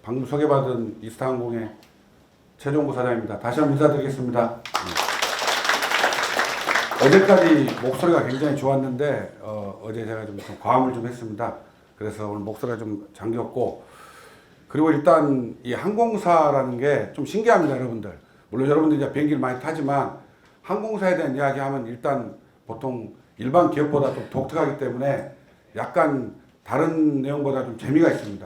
방금 소개받은 이스타항공의 최종구 사장입니다. 다시 한번 인사드리겠습니다. 어제까지 목소리가 굉장히 좋았는데 어제 제가 좀 과음을 좀 했습니다. 그래서 오늘 목소리가 좀 잠겼고, 그리고 일단 이 항공사라는 게 좀 신기합니다, 여러분들. 물론 여러분들 이제 비행기를 많이 타지만 항공사에 대한 이야기하면 일단 보통 일반 기업보다 좀 독특하기 때문에 약간 다른 내용보다 좀 재미가 있습니다.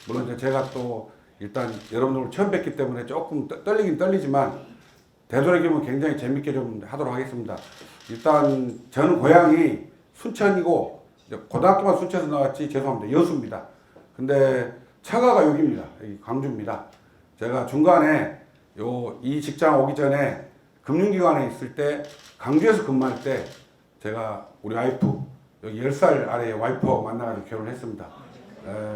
물론 이제 제가 또 일단 여러분들 처음 뵙기 때문에 조금 떨리긴 떨리지만 되도록이면 굉장히 재밌게 좀 하도록 하겠습니다. 일단 저는 고향이 순천이고 고등학교만 순천에서 나왔지, 죄송합니다, 여수입니다. 근데 처가가 여기입니다. 여기 광주입니다. 제가 중간에 이 직장 오기 전에 금융기관에 있을 때 광주에서 근무할 때 제가 우리 와이프, 여기 10살 아래의 와이프하고 만나가지고 결혼했습니다.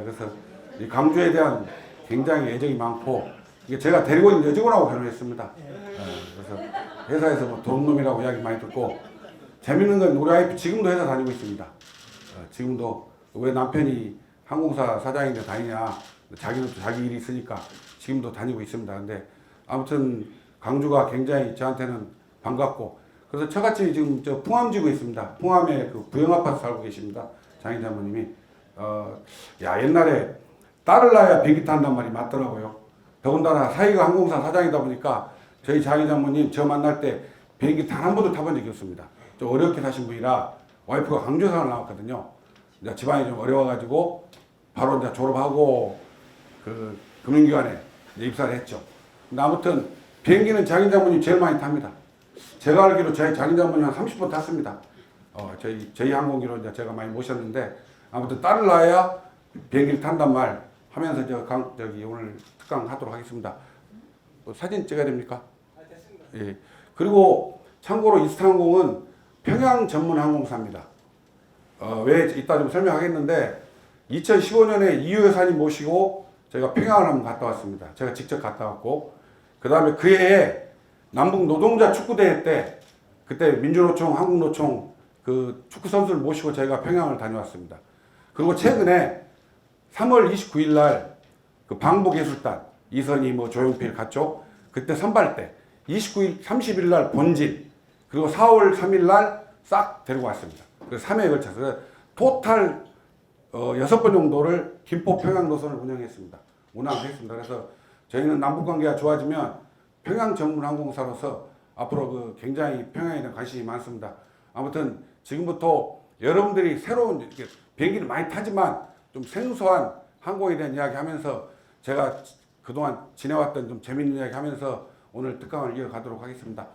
그래서 이 광주에 대한 굉장히 애정이 많고, 이게 제가 데리고 있는 여직원하고 결혼했습니다. 그래서 회사에서 뭐 도둑놈이라고 이야기 많이 듣고, 재밌는 건 우리 와이프 지금도 회사 다니고 있습니다. 지금도 왜 남편이 항공사 사장인데 다니냐, 자기는 또 자기 일이 있으니까 지금도 다니고 있습니다. 근데 아무튼 광주가 굉장히 저한테는 반갑고, 그래서 저같이 지금 저 풍암지구에 있습니다. 풍암에 그 부영 아파트 살고 계십니다. 장인 장모님이. 옛날에 딸을 낳아야 비행기 탄단 말이 맞더라고요. 더군다나 사이가 항공사 사장이다 보니까 저희 장인 장모님 저 만날 때 비행기 단 한 번도 타본 적이 없습니다. 좀 어렵게 사신 분이라 와이프가 광주에서 나왔거든요. 이제 집안이 좀 어려워가지고 바로 이제 졸업하고 그 금융기관에 입사를 했죠. 근데 아무튼 비행기는 장인 장모님 제일 많이 탑니다. 제가 알기로 저희 장인 장모님 한 30번 탔습니다. 저희 항공기로 이제 제가 많이 모셨는데, 아무튼 딸을 낳아야 비행기를 탄단 말 하면서 저기 오늘 특강 하도록 하겠습니다. 사진 찍어야 됩니까? 예. 그리고 참고로 이스타항공은 평양 전문 항공사입니다. 왜 이따 좀 설명하겠는데, 2015년에 이유 여사님 모시고 저희가 평양을 한번 갔다 왔습니다. 제가 직접 갔다 왔고, 그 다음에 그 해에 남북 노동자 축구대회 때 그때 민주노총, 한국노총 그 축구 선수를 모시고 저희가 평양을 다녀왔습니다. 그리고 최근에 3월 29일 날 그 방북예술단 이선희 뭐 조용필 갔죠. 그때 선발대 29일, 30일 날 본진, 그리고 4월 3일 날 싹 데리고 왔습니다. 그래서 3회에 걸쳐서 토탈 6번 정도를 김포 평양 노선을 운영했습니다. 운항했습니다. 그래서 저희는 남북관계가 좋아지면 평양 전문 항공사로서 앞으로 그 굉장히 평양에 대한 관심이 많습니다. 아무튼 지금부터 여러분들이 새로운 비행기를 많이 타지만 좀 생소한 항공에 대한 이야기 하면서 제가 그동안 지내왔던 좀 재밌는 이야기 하면서 오늘 특강을 이어가도록 하겠습니다.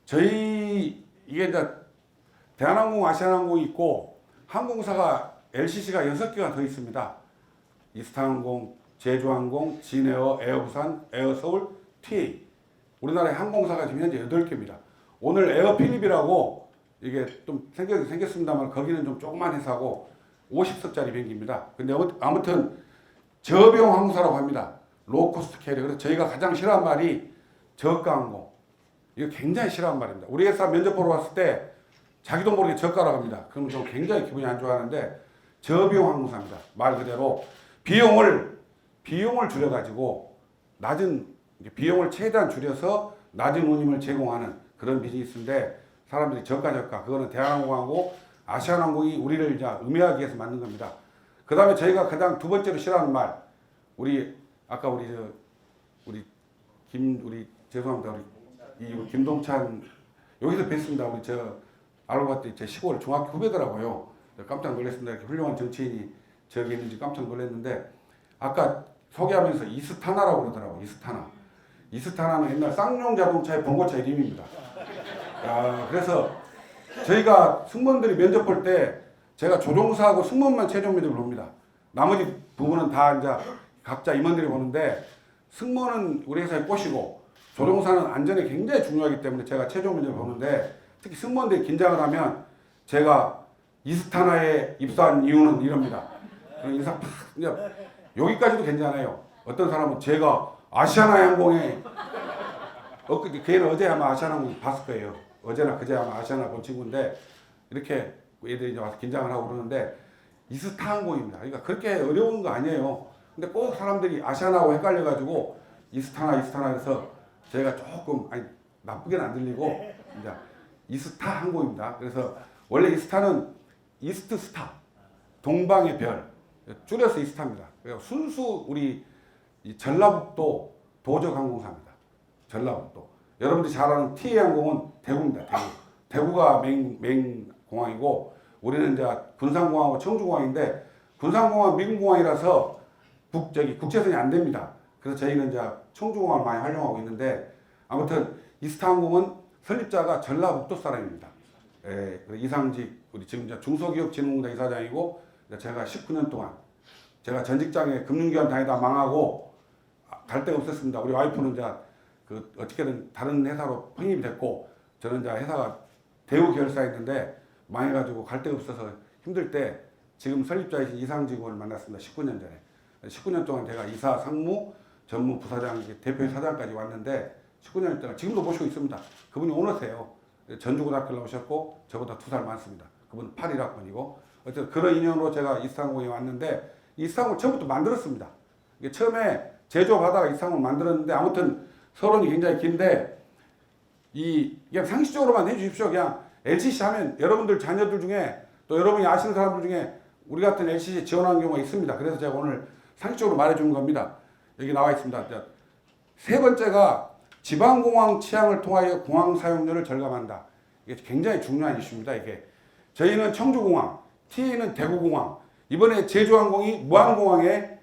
저희 이게 이제 대한항공, 아시아나항공이 있고 항공사가 LCC가 6개가 더 있습니다. 이스타항공, 제주항공, 진에어, 에어부산, 에어서울, TA. 우리나라의 항공사가 지금 현재 8개입니다. 오늘 에어필립이라고 이게 좀 생겼습니다만 거기는 좀 조그만 회사고 50석짜리 비행기입니다. 근데 아무튼 저비용 항공사라고 합니다. 로우코스트 캐리어. 그래서 저희가 가장 싫어하는 말이 저가항공. 이거 굉장히 싫어하는 말입니다. 우리 회사 면접 보러 왔을 때 자기도 모르게 저가라고 합니다. 그러면 좀 굉장히 기분이 안 좋아하는데, 저비용 항공사입니다. 말 그대로 비용을 줄여가지고 비용을 최대한 줄여서 낮은 운임을 제공하는 그런 비즈니스인데, 사람들이 저가 그거는 대한항공하고 아시아나항공이 우리를 이제 음해하기 위해서 만든 겁니다. 그 다음에 저희가 가장 두 번째로 싫어하는 말, 아까 우리 죄송합니다. 우리 김동찬 여기서 뵀습니다. 우리 알고 봤더니 제 시골 중학교 후배더라고요. 깜짝 놀랐습니다. 이렇게 훌륭한 정치인이 저기 있는지 깜짝 놀랐는데, 아까 소개하면서 이스타나라고 그러더라고요. 이스타나는 옛날 쌍용 자동차의 번고차 이름입니다. 그래서 저희가 승무원들이 면접 볼 때 제가 조종사하고 승무원만 최종 면접을 봅니다. 나머지 부분은 다 이제 각자 임원들이 보는데, 승무원은 우리 회사에 꼬시고 조종사는 안전이 굉장히 중요하기 때문에 제가 최종 면접을 보는데, 특히 승무원들이 긴장을 하면 제가 이스타나에 입사한 이유는 이럽니다. 인사 팍, 여기까지도 괜찮아요. 어떤 사람은 제가 아시아나 항공에 걔는 어제 아마 아시아나항공 봤을 거예요. 어제나 그제 아마 아시아나 본 친구인데 이렇게 애들이 이제 와서 긴장을 하고 그러는데 이스타항공입니다. 그러니까 그렇게 어려운 거 아니에요. 근데 꼭 사람들이 아시아나하고 헷갈려가지고 이스타나 해서 제가 조금 나쁘게는 안 들리고 이제 이스타항공입니다. 그래서 원래 이스타는 이스트 스타, 동방의 별, 줄여서 이스타입니다. 그러니까 순수 우리 이 전라북도 도적항공사입니다. 전라북도. 여러분들이 잘 아는 TA항공은 대구입니다. 대구가 메인 공항이고 우리는 이제 군산공항하고 청주공항인데 군산공항 미군 공항이라서 국제선이 안 됩니다. 그래서 저희는 이제 청주공항을 많이 활용하고 있는데 아무튼 이스타항공은 설립자가 전라북도 사람입니다. 이상직 우리 지금 이제 중소기업진흥공단 이사장이고 제가 19년 동안 제가 전 직장에 금융기관 다니다 망하고 갈 데가 없었습니다. 우리 와이프는 이제 어떻게든 다른 회사로 편입이 됐고 저는 이제 회사가 대우 계열사였는데 망해가지고 갈 데가 없어서 힘들 때 지금 설립자이신 이상직원을 만났습니다. 19년 전에. 19년 동안 제가 이사, 상무, 전무, 부사장, 대표 사장까지 왔는데 19년 동안 지금도 모시고 있습니다. 그분이 오너세요. 전주고등학교 나오셨고 저보다 2살 많습니다. 그분은 81학번이고 어쨌든 그런 인연으로 제가 이스타항공에 왔는데 이스타항공을 처음부터 만들었습니다. 이게 처음에 제조하다가 이스타항공을 만들었는데 아무튼 서론이 굉장히 긴데 그냥 상식적으로만 해주십시오. 그냥 LCC 하면 여러분들 자녀들 중에 또 여러분이 아시는 사람들 중에 우리 같은 LCC 지원하는 경우가 있습니다. 그래서 제가 오늘 상식적으로 말해주는 겁니다. 여기 나와 있습니다. 세 번째가 지방공항 취향을 통하여 공항 사용료를 절감한다. 이게 굉장히 중요한 이슈입니다. 이게 저희는 청주공항, TA는 대구공항, 이번에 제주항공이 무안공항에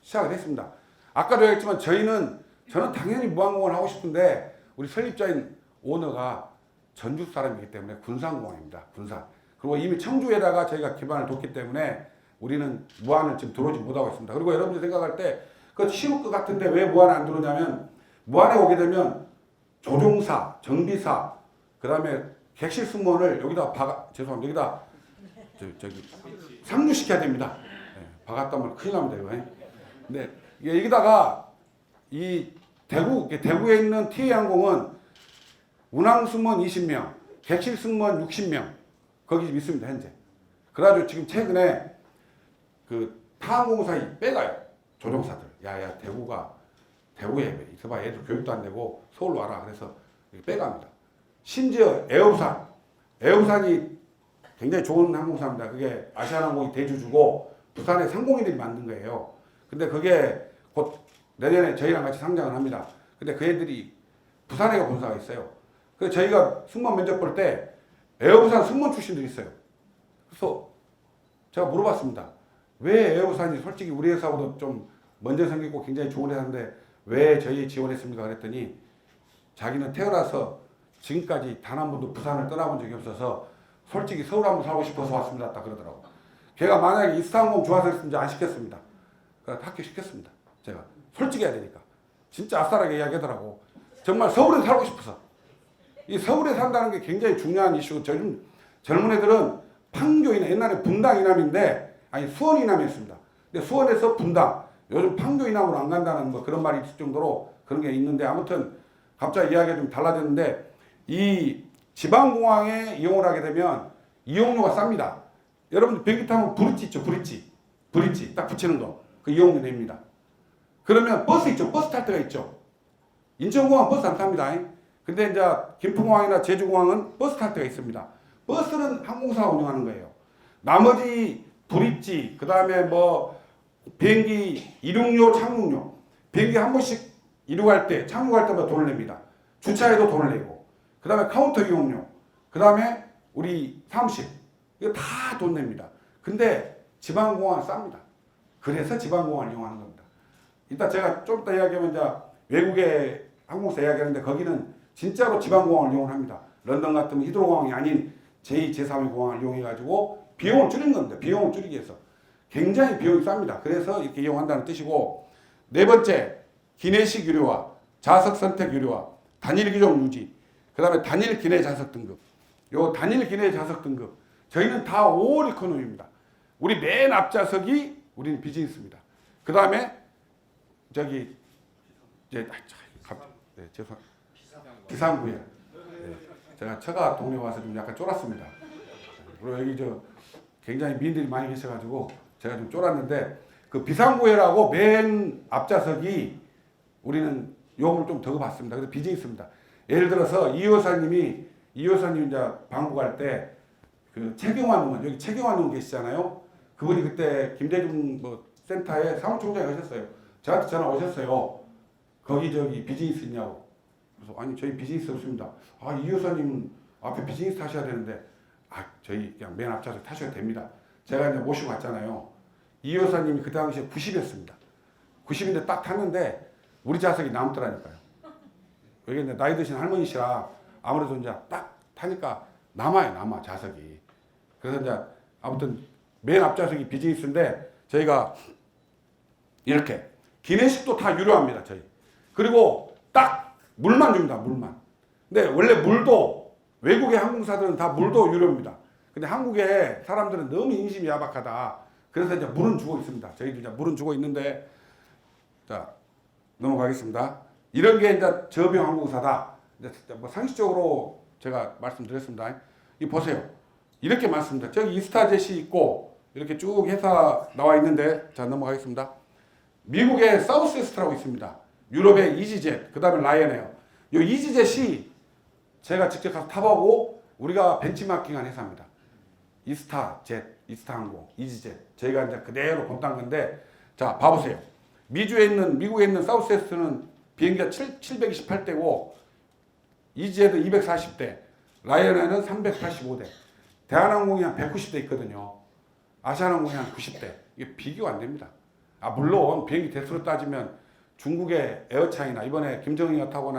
시작을 했습니다. 아까도 얘기했지만 저는 당연히 무안공항을 하고 싶은데 우리 설립자인 오너가 전주 사람이기 때문에 군산공항입니다. 군산. 그리고 이미 청주에다가 저희가 기반을 뒀기 때문에 우리는 무안을 지금 들어오지 못하고 있습니다. 그리고 여러분들 생각할 때 그 쉬울 것 같은데 왜 무안을 안 들어오냐면 무안에 오게 되면 조종사, 정비사, 그 다음에 객실 승무원을 여기다 죄송합니다. 여기다 상주시켜야 됩니다. 박았다면 큰일 납니다. 이거. 근데 여기다가 이 대구에 있는 TA항공은 운항 승무원 20명, 객실 승무원 60명 거기 있습니다. 현재. 그래가지고 지금 최근에 타항공사에 빼가요. 조종사들. 야야 대구에 있어봐. 애들 교육도 안 되고 서울로 와라. 그래서 빼갑니다. 심지어 에어부산이 굉장히 좋은 항공사입니다. 그게 아시아나항공이 대주주고 부산의 상공인들이 만든 거예요. 근데 그게 곧 내년에 저희랑 같이 상장을 합니다. 근데 그 애들이 부산에 본사가 있어요. 그래서 저희가 승무원 면접 볼 때 에어부산 승무원 출신들이 있어요. 그래서 제가 물어봤습니다. 왜 에어부산이 솔직히 우리 회사보다 좀 먼저 생기고 굉장히 좋은 회사인데 왜 저희 지원했습니까? 그랬더니 자기는 태어나서 지금까지 단 한 번도 부산을 떠나본 적이 없어서 솔직히 서울 한번 살고 싶어서 왔습니다. 딱 그러더라고. 걔가 만약에 이스타항공 좋아서 했으면 안 시켰습니다. 그래서 합격시켰습니다. 제가 솔직히 해야 되니까. 진짜 아싸라게 이야기하더라고. 정말 서울에 살고 싶어서. 이 서울에 산다는 게 굉장히 중요한 이슈고 요즘 젊은 애들은 판교이나 옛날에 분당 이남인데 수원 이남이었습니다. 근데 수원에서 분당 요즘 판교 이남으로 안 간다는 그런 말이 있을 정도로 그런 게 있는데 아무튼 갑자기 이야기가 좀 달라졌는데 이 지방공항에 이용을 하게 되면 이용료가 쌉니다. 여러분 비행기 타면 브릿지 있죠. 브릿지 딱 붙이는 거. 그 이용료 냅니다. 그러면 버스 있죠. 버스 탈 때가 있죠. 인천공항 버스 안 탑니다. 근데 이제 김포공항이나 제주공항은 버스 탈 때가 있습니다. 버스는 항공사가 운영하는 거예요. 나머지 브릿지, 그 다음에 비행기 이륙료, 착륙료. 비행기 한 번씩 이륙할 때, 착륙할 때마다 돈을 냅니다. 주차에도 돈을 내고. 그 다음에 카운터 이용료. 그 다음에 우리 사무실. 이거 다 돈 냅니다. 근데 지방공항은 쌉니다. 그래서 지방공항을 이용하는 겁니다. 이따 제가 좀 이따 이야기하면 이제 외국의 항공사 이야기하는데 거기는 진짜로 지방공항을 이용을 합니다. 런던 같으면 히드로공항이 아닌 제2, 제3의 공항을 이용해가지고 비용을 줄이는 겁니다. 비용을 줄이기 위해서. 굉장히 비용이 쌉니다. 그래서 이렇게 이용한다는 뜻이고 네 번째, 기내식 유료화, 좌석 선택 유료화, 단일 규정 유지, 그 다음에 단일 기내 좌석 등급. 요 단일 기내 좌석 등급. 저희는 다 올 이코노미입니다. 우리 맨 앞좌석이 우리는 비즈니스입니다. 그 다음에 죄송합니다. 비상구에. 예. 제가 처가 동네 와서 좀 약간 쫄았습니다. 그리고 여기 굉장히 미인들이 많이 계셔가지고 제가 좀 쫄았는데 그 비상구회라고 맨 앞좌석이 우리는 요금을 좀 더 받습니다. 그래서 빚이 있습니다. 예를 들어서 이 여사님 이제 방구 갈 때 그 최경환 의원 여기 최경환 의원 계시잖아요. 그분이 그때 김대중 뭐 센터에 사무총장이 오셨어요. 저한테 전화 오셨어요. 거기 비즈니스 있냐고. 그래서 아니 저희 비즈니스 없습니다. 아 이 여사님 앞에 비즈니스 타셔야 되는데 저희 그냥 맨 앞좌석 타셔도 됩니다. 제가 이제 모시고 갔잖아요. 이 여사님이 그 당시에 90이었습니다. 90인데 딱 탔는데 우리 좌석이 남더라니까요. 여기 이제 나이 드신 할머니시라 아무래도 이제 딱 타니까 남아 좌석이. 그래서 이제 아무튼 맨 앞좌석이 비즈니스인데 저희가 이렇게 기내식도 다 유료합니다. 저희. 그리고 딱 물만 줍니다. 물만. 근데 원래 물도 외국의 항공사들은 다 물도 유료입니다. 근데 한국의 사람들은 너무 인심이 야박하다. 그래서 이제 물은 주고 있습니다. 저희도 이제 물은 주고 있는데 자 넘어가겠습니다. 이런 게 이제 저병 항공사다. 이제 뭐 상식적으로 제가 말씀드렸습니다. 이 보세요. 이렇게 많습니다. 저기 이스타젯이 있고 이렇게 쭉 회사 나와 있는데 자 넘어가겠습니다. 미국의 사우스웨스트라고 있습니다. 유럽의 이지젯, 그 다음에 라이언에어. 이 이지젯이 제가 직접 가서 타보고 우리가 벤치마킹한 회사입니다. 이스타젯, 이스타항공, 이지젯. 저희가 이제 그대로 본딴 건데 자 봐보세요. 미국에 있는 사우스웨스트는 비행기가 728대고 이지젯은 240대, 라이언에어는 385대. 대한항공이 한 190대 있거든요. 아시아나항공이 한 90대. 이게 비교가 안 됩니다. 물론 비행기 대수로 따지면 중국의 에어차이나 이번에 김정은이가 타고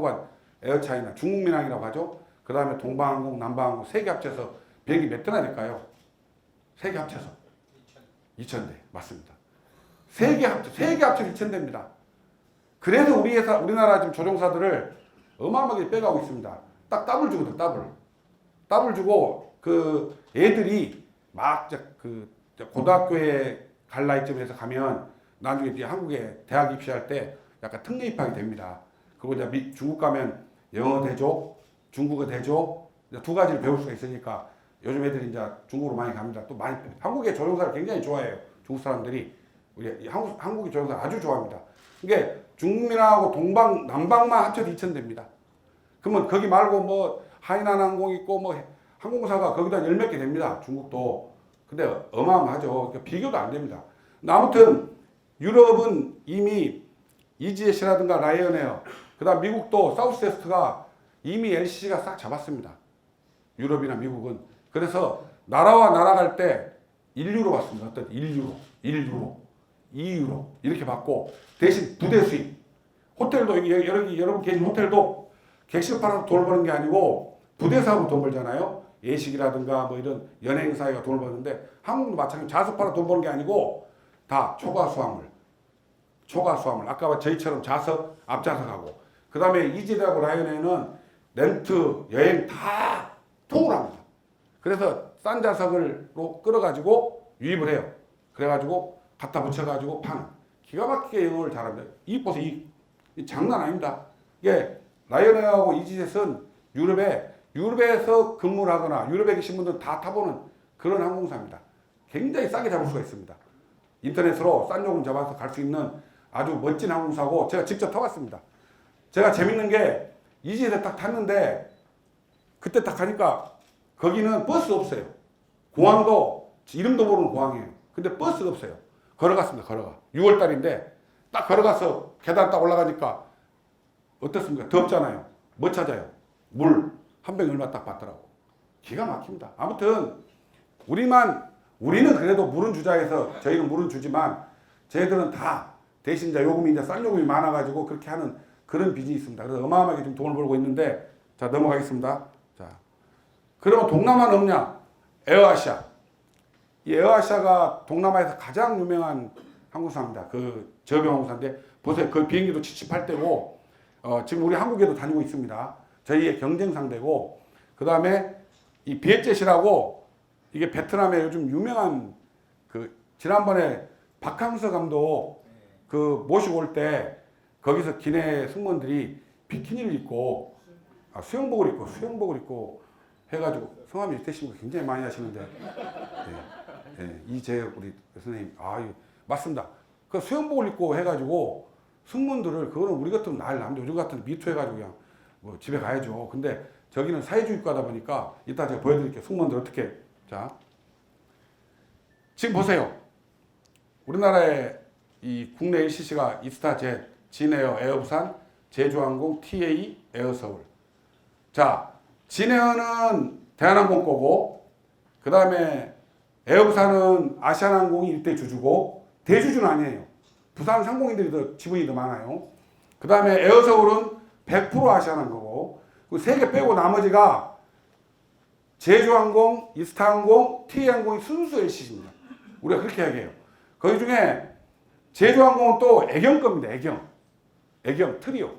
간 에어차이나 중국민항이라고 하죠. 그 다음에 동방항공, 남방항공 세 개 합쳐서 비행기 몇 대나 될까요? 세 개 합쳐서 2,000대 맞습니다. 세 개 합쳐서 2,000대입니다. 그래서 우리나라 지금 조종사들을 어마어마하게 빼가고 있습니다. 딱 더블 주거든, 더블 주고 그 애들이 막 고등학교에 갈 나이쯤에서 가면 나중에 이제 한국에 대학 입시할 때 약간 특례 입학이 됩니다. 그리고 이제 중국 가면 영어 대조, 중국어 대조 두 가지를 배울 수가 있으니까 요즘 애들이 이제 중국으로 많이 갑니다. 또 많이 한국의 조종사를 굉장히 좋아해요. 중국 사람들이 우리 한국의 조종사 아주 좋아합니다. 이게 중국민하고 남방만 합쳐도 2,000대입니다. 그러면 거기 말고 뭐 하이난항공 있고 뭐 항공사가 거기다 10몇 개 됩니다. 중국도. 근데 어마어마하죠. 그러니까 비교도 안 됩니다. 아무튼 유럽은 이미 이지젯이라든가 라이언에어, 그 다음 미국도 사우스웨스트가 이미 LCC가 싹 잡았습니다. 유럽이나 미국은. 그래서 나라와 나라 갈 때 1유로 받습니다. 어떤 1유로, 2유로 이렇게 받고 대신 부대 수입. 호텔도 여러분 계신 호텔도 객실 팔아서 돈을 버는 게 아니고 부대 사업으로 돈 벌잖아요. 예식이라든가 뭐 이런 연예행사가 돈을 버는데 한국도 마찬가지로 좌석 팔아 돈 버는 게 아니고 다 초과 수화물. 아까 저희처럼 좌석, 앞좌석하고 그 다음에 이지드하고 라이언에어는 렌트, 여행 다 통을 합니다. 그래서 싼 좌석으로 끌어가지고 유입을 해요. 그래가지고 갖다 붙여가지고 파는 기가 막히게 영어를 잘합니다. 이 보세요. 이 장난 아닙니다. 이게 라이언에어하고 이지젯은 유럽에서 근무를 하거나 유럽에 계신 분들 다 타보는 그런 항공사입니다. 굉장히 싸게 잡을 수가 있습니다. 인터넷으로 싼 요금 잡아서 갈 수 있는 아주 멋진 항공사고 제가 직접 타봤습니다. 제가 재밌는 게 이지젯에 딱 탔는데 그때 딱 가니까 거기는 버스 없어요. 공항도 이름도 모르는 공항이에요. 근데 버스가 없어요. 걸어갔습니다. 6월달인데 딱 걸어가서 계단 딱 올라가니까 어떻습니까? 덥잖아요. 뭐 찾아요? 물. 한 병 얼마 딱 받더라고. 기가 막힙니다. 아무튼 우리는 그래도 물은 주자 해서 저희는 물은 주지만 저희들은 다 대신 이제 요금이 이제 쌀 요금이 많아가지고 그렇게 하는 그런 비즈니스입니다. 그래서 어마어마하게 좀 돈을 벌고 있는데 자 넘어가겠습니다. 자 그러면 동남아는 없냐? 에어아시아. 이 에어아시아가 동남아에서 가장 유명한 항공사입니다. 그 저병 항공사인데 보세요. 그 비행기도 78대고 지금 우리 한국에도 다니고 있습니다. 저희의 경쟁 상대고 그 다음에 이 비엣젯이라고 이게 베트남에 요즘 유명한 그 지난번에 박항서 감독 그 모시고 올 때 거기서 기내 승무원들이 비키니를 입고 수영복을 입고 해가지고 성함이 되신 거 굉장히 많이 하시는데 이재혁 우리 선생님 맞습니다. 그 수영복을 입고 해가지고 승무원들을 그거는 우리 같은 날 남자 요즘 같은 미투 해가지고 그냥 뭐 집에 가야죠. 근데 저기는 사회주의 국가다 보니까 이따 제가 보여드릴게요. 승무원들 어떻게 자 지금 보세요. 우리나라의 이 국내 LCC가 이스타젯, 진에어, 에어부산, 제주항공, TA, 에어서울. 자, 진에어는 대한항공 거고, 그 다음에 에어부산은 아시아나항공이 일대 주주고, 대주주는 아니에요. 부산 상공인들이 더 지분이 더 많아요. 그 다음에 에어서울은 100% 아시아나항공 거고, 그 세 개 빼고 나머지가 제주항공, 이스타항공, TA항공이 순수 LCC입니다. 우리가 그렇게 얘기해요. 거기 중에 제주항공은 또 애경 겁니다. 애경 트리오.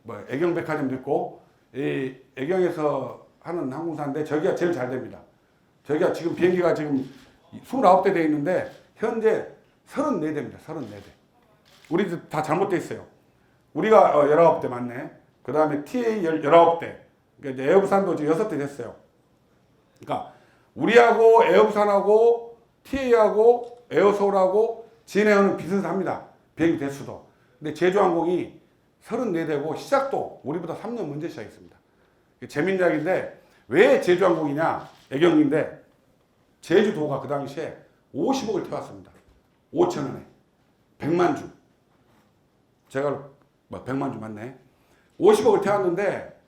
뭐 애경 백화점도 있고 이 애경에서 하는 항공사인데 저기가 제일 잘 됩니다. 저기가 지금 비행기가 지금 29대 돼 있는데 현재 34대입니다. 34대. 우리도 다 잘못돼 있어요. 우리가 19대 맞네. 그 다음에 TA 19대. 그러니까 에어부산도 지금 6대 됐어요. 그러니까 우리하고 에어부산하고 TA하고 에어서울하고 진에어는 비슷합니다. 비행기 대수도. 근데 제주항공이 34대고 시작도 우리보다 3년 먼저 시작했습니다. 재밌는 이야기인데 왜 제주항공이냐? 애경인데 제주도가 그 당시에 50억을 태웠습니다. 5천원에 100만 주. 제가 100만 주 맞네. 50억을 태웠는데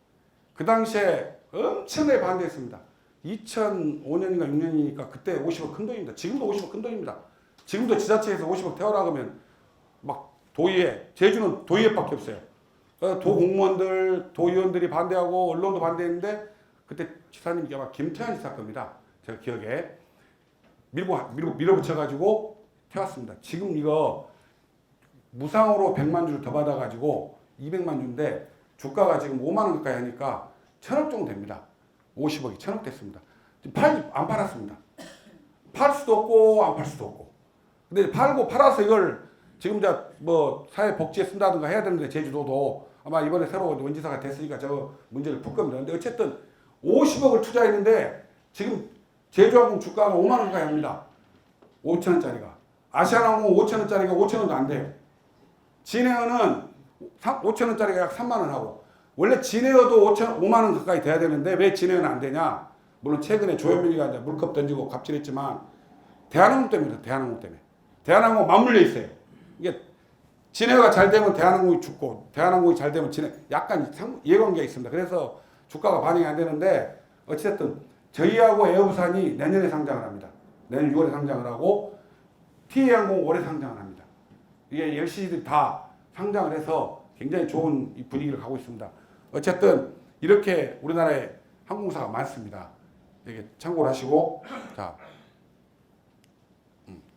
그 당시에 엄청나게 반대했습니다. 2005년인가 6년이니까 그때 50억 큰 돈입니다. 지금도 50억 큰 돈입니다. 지금도 지자체에서 50억 태워라 그러면 막 도의회, 제주는 도의회밖에 없어요. 도 공무원들, 도의원들이 반대하고 언론도 반대했는데 그때 지사님이 아마 김태환 지사 겁니다. 제가 기억에 밀어붙여가지고 태웠습니다. 지금 이거 무상으로 100만 주를 더 받아가지고 200만 주인데 주가가 지금 5만 원 가까이 하니까 1000억 정도 됩니다. 50억이 1000억 됐습니다. 안 팔았습니다. 팔 수도 없고 안 팔 수도 없고. 근데 팔아서 이걸 지금 뭐 사회복지에 쓴다든가 해야 되는데 제주도도 아마 이번에 새로 원지사가 됐으니까 저 문제를 풀 겁니다. 근데 어쨌든 50억을 투자했는데 지금 제주항공 주가가 5만 원 가까이 합니다. 5천원짜리가. 아시아나항공 5천원짜리가 5천원도 안 돼요. 진에어는 5천원짜리가 약 3만 원 하고 원래 진에어도 5만 원 가까이 돼야 되는데 왜 진에어는 안 되냐? 물론 최근에 조현민이가 이제 물컵 던지고 갑질했지만 대한항공 때문에 대한항공 맞물려 있어요. 이게 진에어가 잘 되면 대한항공이 죽고 대한항공이 잘 되면 진에어 약간 이해관계가 있습니다. 그래서 주가가 반영이 안 되는데 어쨌든 저희하고 에어부산이 내년에 상장을 합니다. 내년 6월에 상장을 하고 TA항공 올해 상장을 합니다. 이게 LCC들이 다 상장을 해서 굉장히 좋은 분위기를 가고 있습니다. 어쨌든 이렇게 우리나라에 항공사가 많습니다. 이게 참고를 하시고 자,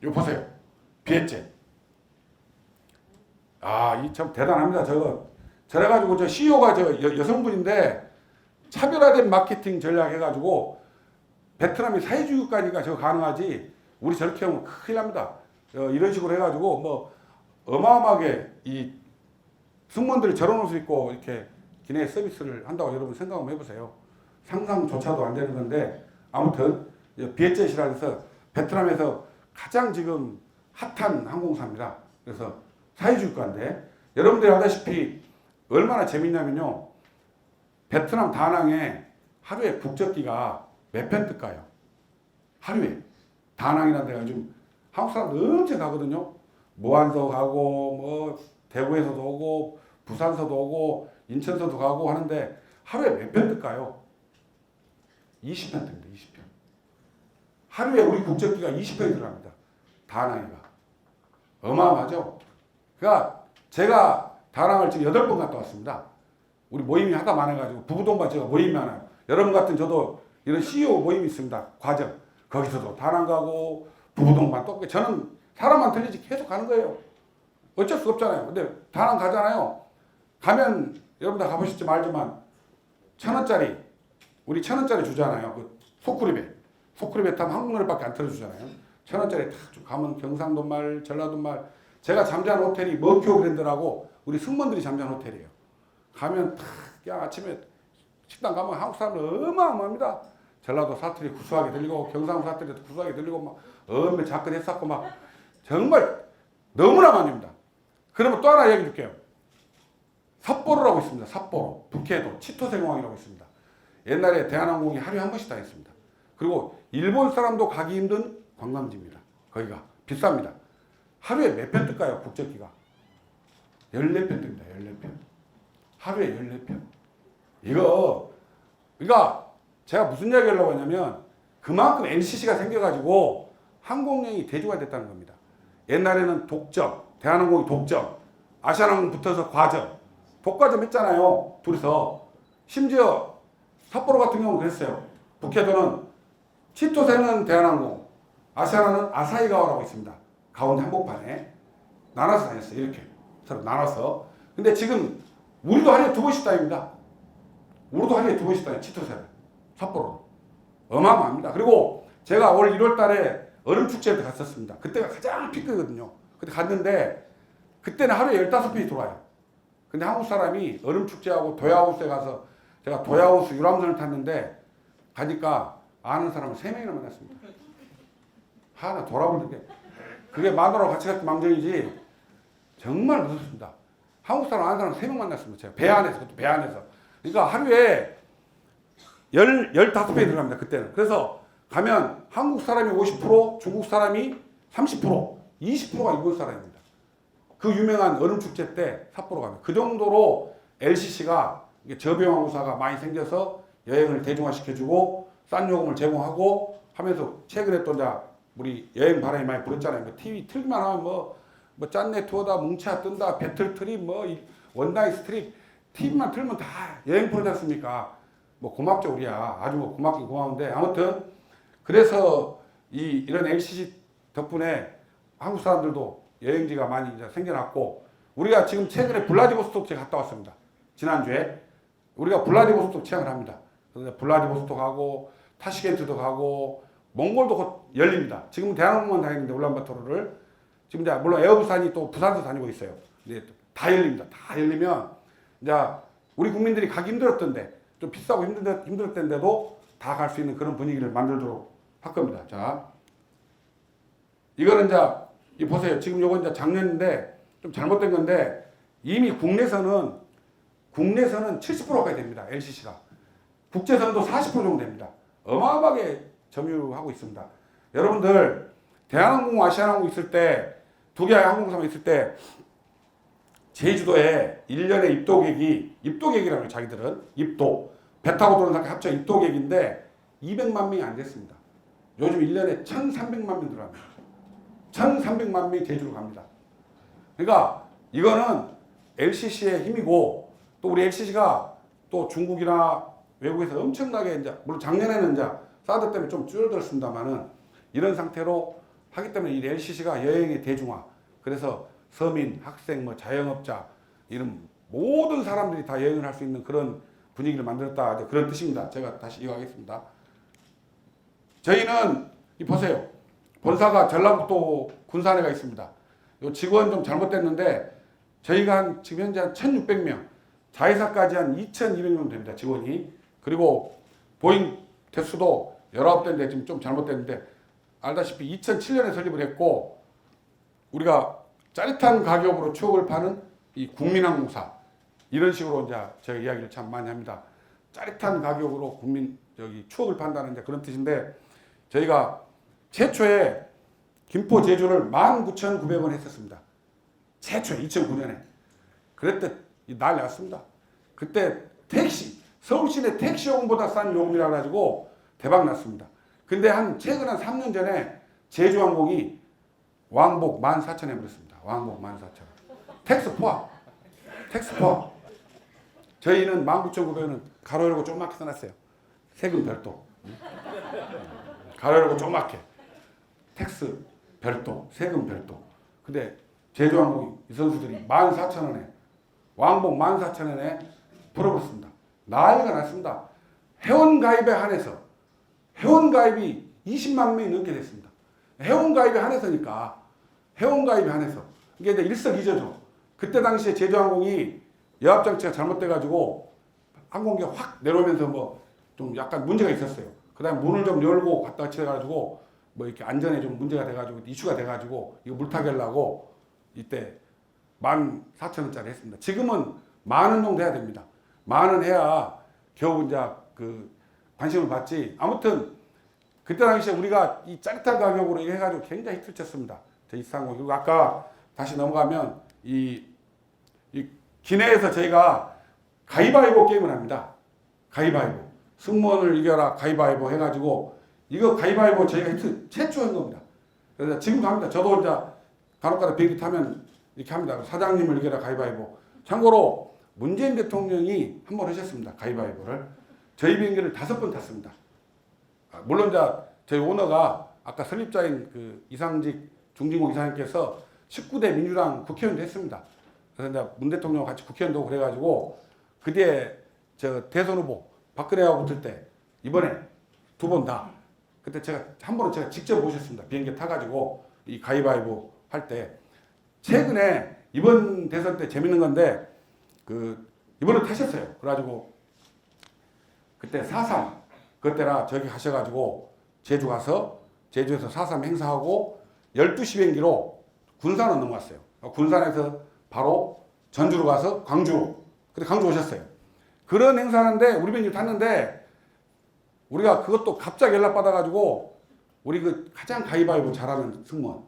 이거 보세요. 비엣젯. 이 참 대단합니다. 저래가지고 저 CEO가 여성분인데 차별화된 마케팅 전략 해가지고 베트남이 사회주의 국가니까 저거 가능하지. 우리 저렇게 하면 큰일 납니다. 이런 식으로 해가지고 뭐 어마어마하게 이 승무원들이 저런 옷을 입고 이렇게 기내 서비스를 한다고 여러분 생각 한번 해보세요. 상상조차도 안 되는 건데 아무튼 비엣젯이라 해서 베트남에서 가장 지금 핫한 항공사입니다. 그래서 사회주의 국가인데 여러분들이 알다시피 얼마나 재밌냐면요. 베트남 다낭에 하루에 국적기가 몇 편 뜰까요? 하루에. 다낭이라는 데가 요즘 한국 사람들 엄청 가거든요. 무안도 가고 뭐 대구에서도 오고 부산서도 오고 인천서도 가고 하는데 하루에 몇 편 뜰까요? 20편 뜹니다. 20편. 하루에 우리 국적기가 20편이 들어갑니다. 다낭이가. 어마어마하죠? 그러니까 제가 다낭을 지금 8번 갔다 왔습니다. 우리 모임이 하다 많아가지고 부부동반 제가 모임이 많아요. 여러분 같은 저도 이런 CEO 모임이 있습니다. 과정. 거기서도 다낭 가고 부부동반 또 저는 사람만 틀리지 계속 가는 거예요. 어쩔 수 없잖아요. 근데 다낭 가잖아요. 가면 여러분 다 가보실지 말지만 1,000원짜리 우리 1,000원짜리 주잖아요. 그 소쿠리배 타면 한국 노래밖에 안 틀어주잖아요. 1,000원짜리 탁 가면 경상도 말, 전라도 말. 제가 잠자는 호텔이 머큐어 그랜드라고 우리 승무원들이 잠자는 호텔이에요. 가면 그냥 아침에 식당 가면 한국 사람들 어마어마합니다. 전라도 사투리 구수하게 들리고 경상도 사투리 구수하게 들리고 막 엄청 자끈했었고 막 정말 너무나 많습니다. 그러면 또 하나 얘기해 줄게요. 삿포로라고 있습니다. 삿포로, 북해도 치토세공항이라고 있습니다. 옛날에 대한항공이 하루에 한 번씩 다녔습니다. 그리고 일본 사람도 가기 힘든 관광지입니다. 거기가 비쌉니다. 하루에 몇 편 뜰까요? 국제기가 14편 뜹니다. 14편. 하루에 14편. 그러니까 제가 무슨 이야기 하려고 하냐면 그만큼 LCC가 생겨가지고 항공량이 대중화됐다는 겁니다. 옛날에는 독점, 대한항공이 독점, 아시아나항공 붙어서 과점, 독과점 했잖아요. 둘이서. 심지어 삿포로 같은 경우는 그랬어요. 북해도는 치토세는 대한항공, 아시아나는 아사히가와라고 있습니다. 가운데 한복판에 나눠서 다녔어요. 이렇게 서로 나눠서. 근데 지금 우리도 하루에 2번씩 다닙니다. 우리도 하루에 2번씩 다녀요. 치토세는 삿포로. 어마어마합니다. 그리고 제가 올 1월 달에 얼음축제에 갔었습니다. 그때가 가장 피크거든요. 그때 갔는데 그때는 하루에 15편이 들어와요. 근데 한국 사람이 얼음축제하고 도야하우스에 가서 제가 도야하우스 유람선을 탔는데 가니까 아는 사람을 3명이나 만났습니다. 하나 돌아보는데 그게 마누라랑 같이 갔던 망정이지 정말 무섭습니다. 한국 사람 아는 사람 3명 만났습니다. 제가 배 안에서, 그것도 배 안에서. 그러니까 하루에 15편이 들어갑니다. 그때는. 그래서 가면 한국 사람이 50%, 중국 사람이 30%, 20%가 일본 사람입니다. 그 유명한 얼음축제 때 삿포로 가면. 그 정도로 LCC가 저비용항공사가 많이 생겨서 여행을 대중화시켜주고 싼 요금을 제공하고 하면서 최근에 또 이제 우리 여행 바람이 많이 불었잖아요. 뭐 TV 틀기만 하면 뭐 짠내 투어다, 뭉차 뜬다, 배틀 트립, 원나잇 스트립 TV만 틀면 다 여행 프로지 않습니까? 뭐 고맙죠 우리야. 아주 뭐 고맙긴 고마운데 아무튼 그래서 이런 LCC 덕분에 한국 사람들도 여행지가 많이 이제 생겨났고 우리가 지금 최근에 블라디보스토크 제가 갔다 왔습니다. 지난주에 우리가 블라디보스토크 체험을 합니다. 그래서 블라디보스토크 가고 타시켄트도 가고 몽골도 곧 열립니다. 지금 대한항공만 다니는데 울란바토르를 지금 이제 물론 에어부산이 또 부산도 다니고 있어요. 근데 다 열립니다. 다 열리면 이제 우리 국민들이 가기 힘들었던데 좀 비싸고 힘들었던데도 다 갈 수 있는 그런 분위기를 만들도록 할 겁니다. 자, 이거는 이제 보세요. 지금 요건 이제 작년인데 좀 잘못된 건데 이미 국내선은 70%까지 됩니다. LCC가. 국제선도 40% 정도 됩니다. 어마어마하게 점유하고 있습니다. 여러분들 대한항공, 아시아나항공 있을 때 두 개의 항공사만 있을 때 제주도에 1년에 입도객이라고 해요. 자기들은 배 타고 도는 사람 합쳐 입도객인데 200만 명이 안 됐습니다. 요즘 1년에 1,300만 명 들어갑니다. 1,300만 명이 제주로 갑니다. 그러니까 이거는 LCC의 힘이고 또 우리 LCC가 또 중국이나 외국에서 엄청나게 이제 물론 작년에는 이제 사드 때문에 좀 줄어들었습니다만은 이런 상태로 하기 때문에 이 LCC가 여행의 대중화 그래서 서민, 학생, 자영업자 이런 모든 사람들이 다 여행을 할 수 있는 그런 분위기를 만들었다 그런 뜻입니다. 제가 다시 이어가겠습니다. 저희는 보세요. 본사가 전라북도 군산에가 있습니다. 요 직원 좀 잘못됐는데 저희가 지금 현재 한 1,600명, 자회사까지 한 2,200명 됩니다. 직원이. 그리고 보잉 대수도 19대인데 지금 좀 잘못됐는데 알다시피 2007년에 설립을 했고 우리가 짜릿한 가격으로 추억을 파는 이 국민항공사 이런 식으로 이제 제가 이야기를 참 많이 합니다. 짜릿한 가격으로 추억을 판다는 이제 그런 뜻인데 저희가 최초에 김포 제주를 19,900원 했었습니다. 최초에 2009년에. 그랬더니 난리 났습니다. 그때 서울 시내 택시 요금보다 싼 요금이라 가지고 대박 났습니다. 근데 최근 한 3년 전에 제주항공이 왕복 14,000원 해버렸습니다. 왕복 14,000원. 텍스 포함. 저희는 19,900원은 가로 열고 조그맣게 써놨어요. 세금 별도. 가로 열고 조그맣게. 텍스 별도, 세금 별도. 근데 제주항공이 이 선수들이 14,000원에 왕복 14,000원에 풀어버렸습니다. 난리가 났습니다. 회원가입에 한해서 회원가입이 20만 명이 넘게 됐습니다. 회원가입에 한해서니까 회원가입에 한해서 이게 이제 일석이조죠. 그때 당시에 제주항공이 여압장치가 잘못돼가지고 항공기가 확 내려오면서 뭐 좀 약간 문제가 있었어요. 그 다음에 문을 좀 열고 갔다 치해가지고 뭐 이렇게 안전에 좀 문제가 돼가지고 이슈가 돼가지고 이거 물타기 하려고 이때 14,000원짜리 했습니다. 지금은 10,000원 정도 해야 됩니다. 10,000원 해야 겨우 이제 그 관심을 받지. 아무튼 그때 당시에 우리가 이 짜릿한 가격으로 이거 해가지고 굉장히 히트를 쳤습니다. 저 이상공. 그리고 아까 다시 넘어가면 이 기내에서 저희가 가위바위보 게임을 합니다. 가위바위보. 승무원을 이겨라 가위바위보 해가지고 이거 가위바위보 저희가 히트 최초한 겁니다. 그래서 지금도 합니다. 저도 이제 간혹가다 비행기 타면 이렇게 합니다. 사장님을 이겨라 가위바위보. 참고로 문재인 대통령이 한 번 하셨습니다. 가위바위보를. 저희 비행기를 5번 탔습니다. 물론 이제 저희 오너가 아까 설립자인 그 이상직 중진공 이사님께서 19대 민주당 국회의원도 했습니다. 그래서 이제 문 대통령 같이 국회의원도 그래가지고 그 뒤에 저 대선 후보 박근혜하고 붙을 때 이번에 2번 다 그때 제가 한 번은 제가 직접 모셨습니다. 비행기 타가지고 이 가위바위보 할 때 최근에 이번 대선 때 재밌는 건데 그 이번에 타셨어요. 그래가지고 그때 4.3 그때라 저기 가셔가지고 제주 가서 제주에서 4.3 행사하고 12시 비행기로 군산으로 넘어갔어요. 군산에서 바로 전주로 가서 광주로 근데 광주 오셨어요. 그런 행사하는데 우리 비행기 탔는데 우리가 그것도 갑자기 연락받아가지고 우리 그 가장 가위바위보 잘하는 승무원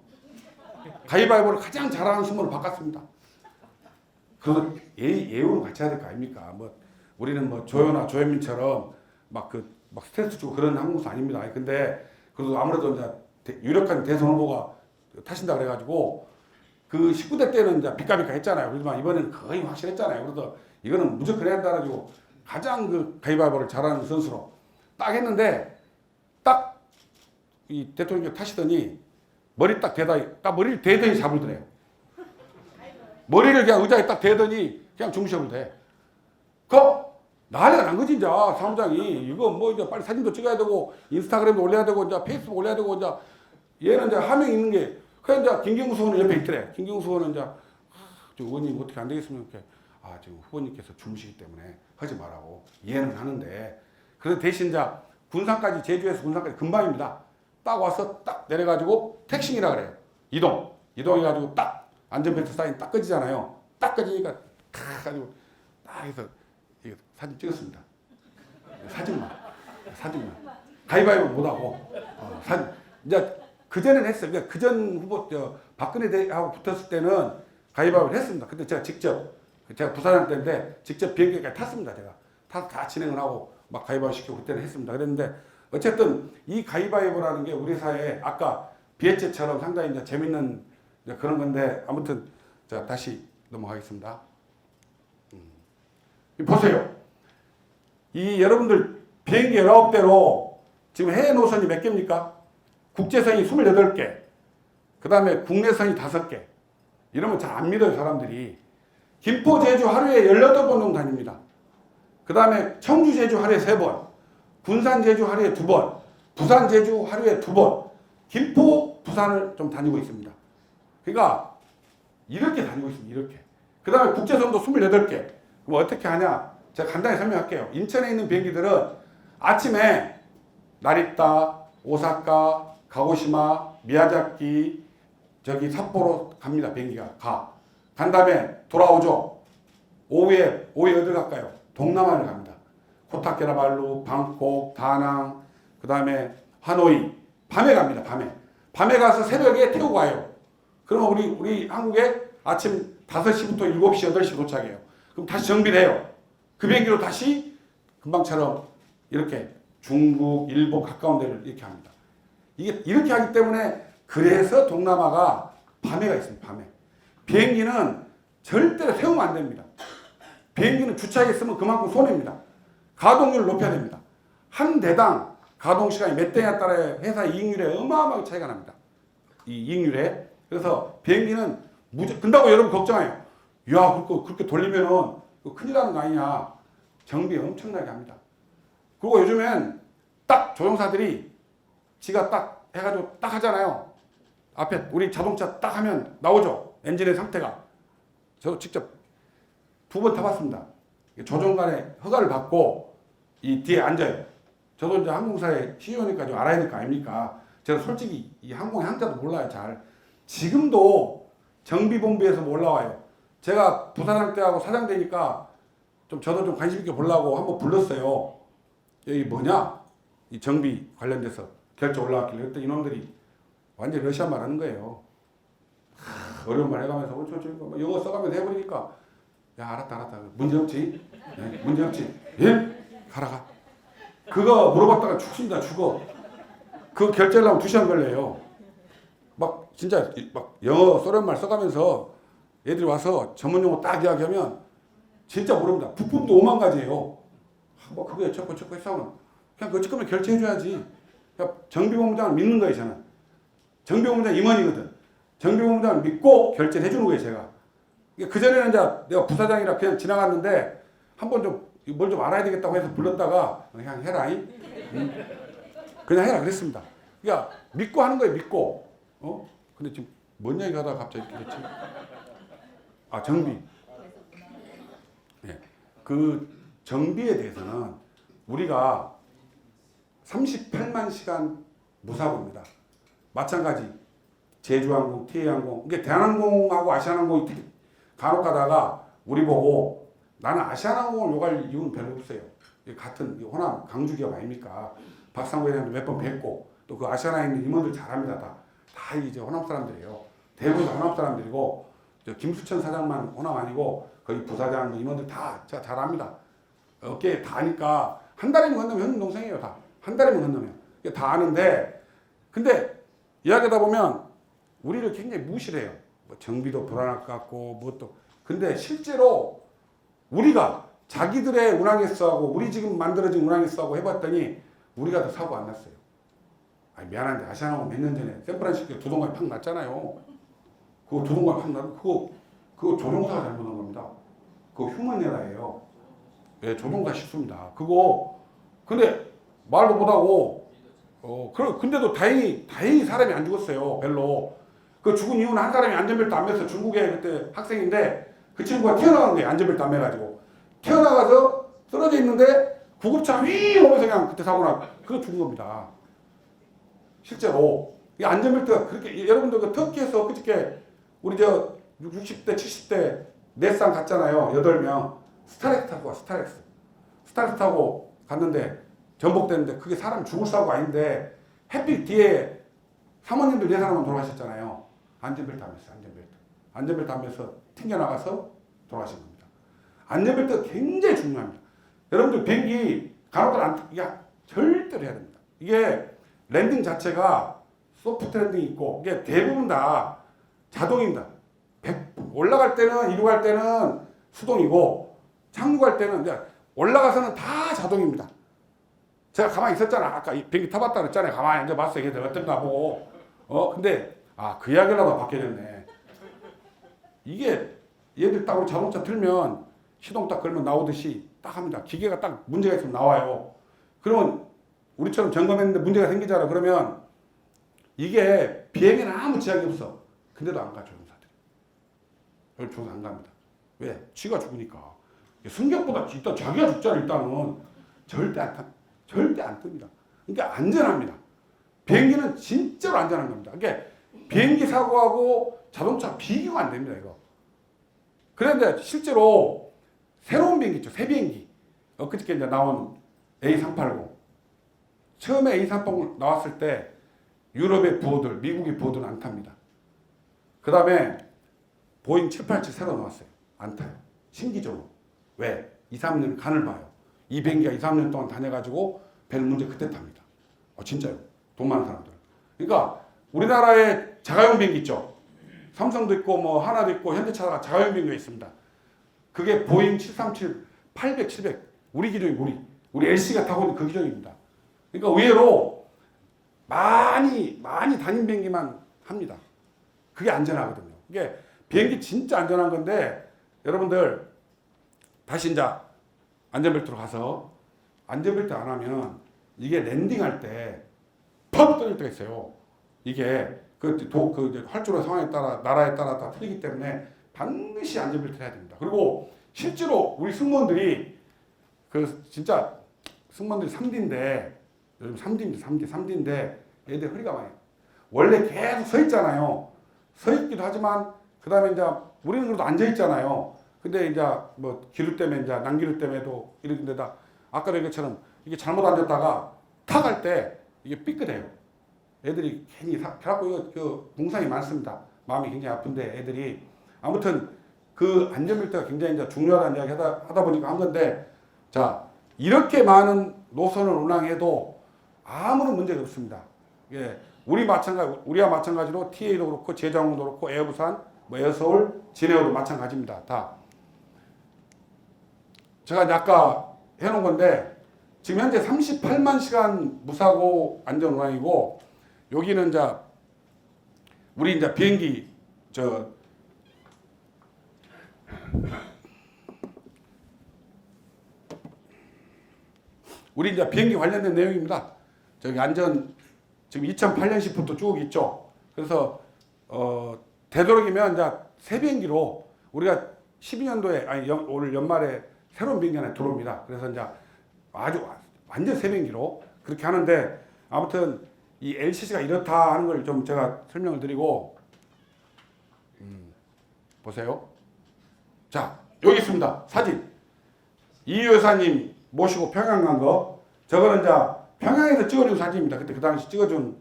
가위바위보를 가장 잘하는 승무원을 바꿨습니다. 그 예우는 같이 해야 될 거 아닙니까? 뭐 우리는 뭐 조연아 조현민처럼 막 스트레스 주고 그런 항공사 아닙니다. 근데 그래도 아무래도 이제 유력한 대선 후보가 타신다 그래가지고 그 19대 때는 이제 비까비까 했잖아요. 그렇지만 이번에는 거의 확실했잖아요. 그래서 이거는 무조건 해야 한다가지고 가장 그 가위바위보를 잘하는 선수로 딱 했는데 딱 이 대통령이 타시더니 머리 딱 대다 딱 머리를 대더니 잡을더래요. 머리를 그냥 의자에 딱 대더니 그냥 주무셔도 돼. 그 난리가 난 거지 이제 사무장이 이거 뭐 이제 빨리 사진도 찍어야 되고 인스타그램도 올려야 되고 이제 페이스북 올려야 되고 이제 얘는 이제 하명이 있는 게 그냥 이제 김경수 의원은 옆에 있더래. 김경수 의원은 이제 저 의원님 어떻게 안 되겠으면 이렇게 지금 후보님께서 주무시기 때문에 하지 말라고 이해는 하는데 그래서 대신 이제 군산까지 제주에서 군산까지 금방입니다. 딱 와서 딱 내려가지고 택싱이라 그래요. 이동해가지고 딱 안전벨트 사인 딱 꺼지잖아요. 딱 꺼지니까 탁 가지고 딱 해서 사진 찍었습니다. 사진만 가위바위보 못하고 사진 이제 그전에는 했어요. 그러니까 그전 후보 박근혜하고 붙었을 때는 가위바위보를 했습니다. 근데 제가 부산할 때인데 직접 비행기까지 탔습니다. 제가 타서 다 진행을 하고 막 가위바위보 시키고 그때는 했습니다. 그랬는데 어쨌든 이 가위바위보라는 게 우리 사회에 아까 비엣제처럼 상당히 이제 재밌는 이제 그런 건데 아무튼 자 다시 넘어가겠습니다. 보세요. 이 여러분들 비행기 19대로 지금 해외 노선이 몇 개입니까? 국제선이 28개. 그 다음에 국내선이 5개. 이러면 잘 안 믿어요 사람들이. 김포 제주 하루에 18번 정도 다닙니다. 그 다음에 청주 제주 하루에 3번. 군산 제주 하루에 2번. 부산 제주 하루에 2번. 김포 부산을 좀 다니고 있습니다. 그러니까 이렇게 다니고 있습니다. 이렇게. 그 다음에 국제선도 28개. 그럼 어떻게 하냐? 제가 간단히 설명할게요. 인천에 있는 비행기들은 아침에 나리타, 오사카, 가고시마, 미야자키, 저기 삿포로 갑니다. 비행기가 간 다음에 돌아오죠. 오후에 어딜 갈까요? 동남아를 갑니다. 코타키나발루, 방콕, 다낭, 그 다음에 하노이. 밤에 갑니다. 밤에 가서 새벽에 태우고 가요. 그러면 우리 한국에 아침 5시부터 7시, 8시 도착해요. 그럼 다시 정비를 해요. 그 비행기로 다시 금방처럼 이렇게 중국, 일본 가까운 데를 이렇게 합니다. 이게 이렇게 하기 때문에 그래서 동남아가 밤에가 있습니다. 밤에. 비행기는 절대로 세우면 안 됩니다. 비행기는 주차에 있으면 그만큼 손해입니다. 가동률을 높여야 됩니다. 한 대당 가동 시간이 몇 대냐에 따라 회사 이익률에 어마어마하게 차이가 납니다. 이 이익률에. 그래서 비행기는 근다고 여러분 걱정해요. 야, 그렇게 돌리면은 큰일 나는 거 아니냐. 정비 엄청나게 합니다. 그리고 요즘엔 딱 조종사들이 지가 딱 해가지고 딱 하잖아요. 앞에 우리 자동차 딱 하면 나오죠. 엔진의 상태가. 저도 직접 2번 타봤습니다. 조종관의 허가를 받고 이 뒤에 앉아요. 저도 이제 항공사의 CEO니까 좀 알아야 될 거 아닙니까? 제가 솔직히 이 항공의 한자도 몰라요, 잘. 지금도 정비본부에서 올라와요. 제가 부사장 때하고 사장 되니까 좀 저도 좀 관심 있게 보려고 한번 불렀어요. 여기 뭐냐? 이 정비 관련돼서 결제 올라왔길래 그랬더니 이놈들이 완전 러시아 말 하는 거예요. 어려운 말 해가면서 영어 써가면서 해버리니까 야 알았다 문제 없지? 네, 문제 없지? 예? 가라. 그거 물어봤다가 죽습니다. 죽어. 그거 결제하려면 2시간 걸려요. 막 진짜 막 영어 소련말 써가면서 애들이 와서 전문용어 딱 이야기하면 진짜 모릅니다. 부품도 5만 가지예요. 뭐 그거 저거 했으면 그냥 그거 찍으면 결제해줘야지. 그냥 정비본부장을 믿는 거예요 저는. 정비본부장 임원이거든. 정비본부장을 믿고 결제를 해주는 거예요 제가. 그전에는 이제 내가 부사장이라 그냥 지나갔는데 한번 좀 뭘 좀 알아야 되겠다고 해서 불렀다가 그냥 해라잉. 그냥 해라 그랬습니다. 그러니까 믿고 하는 거예요 믿고. 근데 지금 뭔 얘기 하다가 갑자기 이렇게 됐지? 아 정비. 네. 그 정비에 대해서는 우리가 38만 시간 무사고입니다. 마찬가지 제주항공, TA항공, 이게 대한항공하고 아시아나항공이 간혹 가다가 우리 보고 나는 아시아나항공을 요구할 이유는 별로 없어요. 같은 호남 강주 기업 아닙니까? 박상구 회장도 몇 번 뵙고 또 그 아시아나에 있는 임원들 잘합니다. 다 이제 호남 사람들이에요. 대부분 호남 사람들이고 김수천 사장만 호남 아니고 거기 부사장 임원들 다 제가 잘합니다. 어깨에 다 아니까 한 달이면 건너면 형 동생이에요 다. 한 달이면 건너면 다 아는데 근데 이야기하다 보면 우리를 굉장히 무시를 해요. 뭐 정비도 불안할 것 같고 뭣도 근데 실제로 우리가 자기들의 운항에서하고 우리 지금 만들어진 운항에서하고 해봤더니 우리가 더 사고 안 났어요. 아니, 미안한데 아시아나하고 몇 년 전에 샌프란시스코에 두동강이 팍 났잖아요. 그거 두동강이 팍 나고 그거 조종사가 잘못한 겁니다. 그거 휴먼에러예요. 예, 조종사 실수입니다. 그거 근데 말도 못하고 근데도 다행히 사람이 안 죽었어요. 별로. 그 죽은 이유는 한 사람이 안전벨트 안 매서 중국에 그때 학생인데 그 친구가 튀어나간 거예요. 안전벨트 안 매가지고. 튀어나가서 쓰러져 있는데 구급차 휘 오면서 그냥 그때 사고 나. 그거 죽은 겁니다. 실제로. 이 안전벨트가 그렇게 여러분들 그 터키에서 그저께 우리 저 60대 70대 넷상 갔잖아요. 8명. 스타렉스 타고 와. 스타렉스 타고 갔는데 전복됐는데 그게 사람 죽을 사고 아닌데 햇빛 뒤에 사모님들 4사람만 돌아가셨잖아요. 안전벨트 안 맸어요. 안전벨트 안 매서 튕겨나가서 돌아가신 겁니다. 안전벨트가 굉장히 중요합니다. 여러분들 비행기 간혹 이게 절대로 해야 됩니다. 이게 랜딩 자체가 소프트 랜딩이 있고 이게 대부분 다 자동입니다. 올라갈 때는 이륙할 때는 수동이고 착륙할 때는 이제 올라가서는 다 자동입니다. 제가 가만히 있었잖아. 아까 비행기 타봤다 그랬잖아요. 가만히 앉아봤어요. 걔들 어떤가 보고. 근데 그 이야기라도 바뀌어졌네. 이게 얘들 딱 우리 자동차 틀면 시동 딱 걸면 나오듯이 딱 합니다. 기계가 딱 문제가 있으면 나와요. 그러면 우리처럼 점검했는데 문제가 생기잖아. 그러면 이게 비행에는 아무 제약이 없어. 근데도 안 가, 조종사들이. 조종사 안 갑니다. 왜? 쥐가 죽으니까. 승객보다 일단 자기가 죽잖아, 일단은. 절대 안 뜹니다. 그러니까 안전합니다. 비행기는 진짜로 안전한 겁니다. 그러니까 비행기 사고하고 자동차 비교가 안 됩니다, 이거. 그런데 실제로 새로운 비행기 있죠, 새 비행기. 그저께 이제 나온 A380. 처음에 A380 나왔을 때 유럽의 부호들, 미국의 부호들은 안 탑니다. 그 다음에 보잉 787 새로 나왔어요. 안 타요. 신기적으로. 왜? 2, 3년 간을 봐요. 이 비행기가 2, 3년 동안 다녀가지고 별 문제 그때 탑니다. 진짜요. 돈 많은 사람들. 그러니까 우리나라에 자가용 비행기 있죠. 삼성도 있고 뭐 하나도 있고 현대차가 자가용 비행기가 있습니다. 그게 보잉 737, 800, 700 우리 기종이 우리 LC가 타고 있는 그 기종입니다. 그러니까 의외로 많이 다닌 비행기만 합니다. 그게 안전하거든요. 이게 비행기 진짜 안전한 건데 여러분들 다시 이제 안전벨트로 가서 안전벨트 안 하면 이게 랜딩할 때 퍽 떨어질 때가 있어요. 이게 활주로 상황에 따라 나라에 따라 다 틀리기 때문에 반드시 안전벨트를 해야 됩니다. 그리고 실제로 우리 승무원들이 그 진짜 승무원들이 3D인데 요즘 3D인데 애들 허리가 많이 원래 계속 서 있잖아요. 서 있기도 하지만 그 다음에 이제 우리는 그래도 앉아 있잖아요. 근데 이제 뭐 기류 때문에 이제 난기류 때문에도 이런 데다 아까 얘기처럼 이게 잘못 앉았다가 탁 할 때 이게 삐끗해요. 애들이 괜히 그래갖고 이거 그 공상이 많습니다. 마음이 굉장히 아픈데 애들이 아무튼 그 안전벨트가 굉장히 이제 중요하다는 이야기 하다 보니까 한 건데 자 이렇게 많은 노선을 운항해도 아무런 문제가 없습니다. 예, 우리와 마찬가지로 TA도 그렇고 제주항공도 그렇고 에어부산, 뭐 에어서울, 진에어도 마찬가지입니다. 다 제가 이제 아까 해놓은 건데 지금 현재 38만 시간 무사고 안전 운항이고 여기는 이제 우리 이제 비행기 우리 이제 비행기 관련된 내용입니다. 저기 안전 지금 2008년식부터 쭉 있죠. 그래서 되도록이면 이제 새 비행기로 우리가 12년도에 아니 올 연말에 새로운 비행기 하나 들어옵니다. 그래서 이제 아주 완전 새 비행기로 그렇게 하는데 아무튼 이 LCC가 이렇다 하는 걸 좀 제가 설명을 드리고 보세요. 자 여기 있습니다. 사진 이 여사님 모시고 평양 간 거 저거는 이제 평양에서 찍어준 사진입니다. 그때 그 당시 찍어준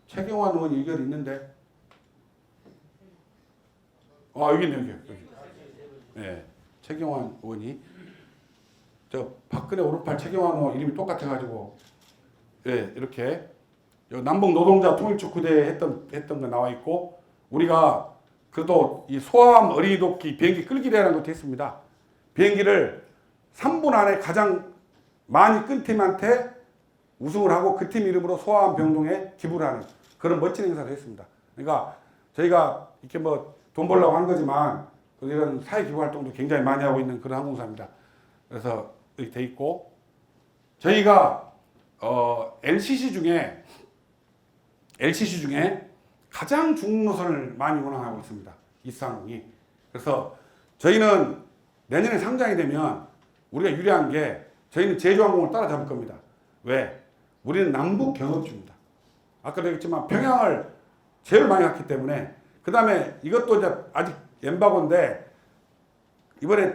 최경환 의원이 이걸 있는데 여기 있네 여기. 네, 최경환 의원이 저 박근혜 568 최경환 의원 이름이 똑같아가지고 예 이렇게 남북 노동자 통일축구대회 했던 거 나와 있고 우리가 그래도 이 소아암 어린이 돕기 비행기 끌기 대회라는 것도 했습니다. 비행기를 3분 안에 가장 많이 끈 팀한테 우승을 하고 그 팀 이름으로 소아암 병동에 기부를 하는 그런 멋진 행사를 했습니다. 그러니까 저희가 이렇게 뭐 돈 벌려고 하는 거지만 이런 사회 기부 활동도 굉장히 많이 하고 있는 그런 항공사입니다. 그래서 이렇게 돼 있고 저희가 LCC 중에 가장 중국 노선을 많이 운항하고 있습니다. 이스항공이. 그래서 저희는 내년에 상장이 되면 우리가 유리한 게 저희는 제주항공을 따라잡을 겁니다. 왜? 우리는 남북 경업주입니다. 아까도 얘기했지만 평양을 제일 많이 갔기 때문에 그 다음에 이것도 이제 아직 엠바고인데 이번에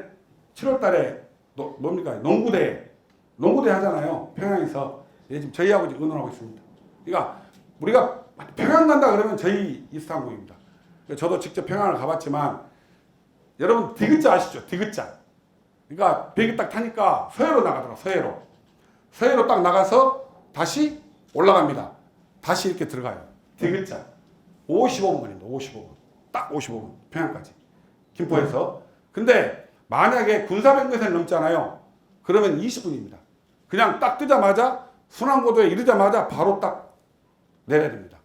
7월 달에 뭡니까? 농구대 하잖아요. 평양에서. 예, 지금 저희하고 지금 의논하고 있습니다. 그러니까 우리가 평양 간다 그러면 저희 이스항공입니다. 저도 직접 평양을 가봤지만 여러분 디귿자 아시죠? 디귿자. 그러니까 비행기 딱 타니까 서해로 나가더라고요. 서해로 딱 나가서 다시 올라갑니다. 다시 이렇게 들어가요. 디귿자. 55분 걸립니다. 55분. 딱 55분. 평양까지. 김포에서. 근데 만약에 군사병력을 넘잖아요. 그러면 20분입니다. 그냥 딱 뜨자마자 순환고도에 이르자마자 바로 딱 내려야 됩니다.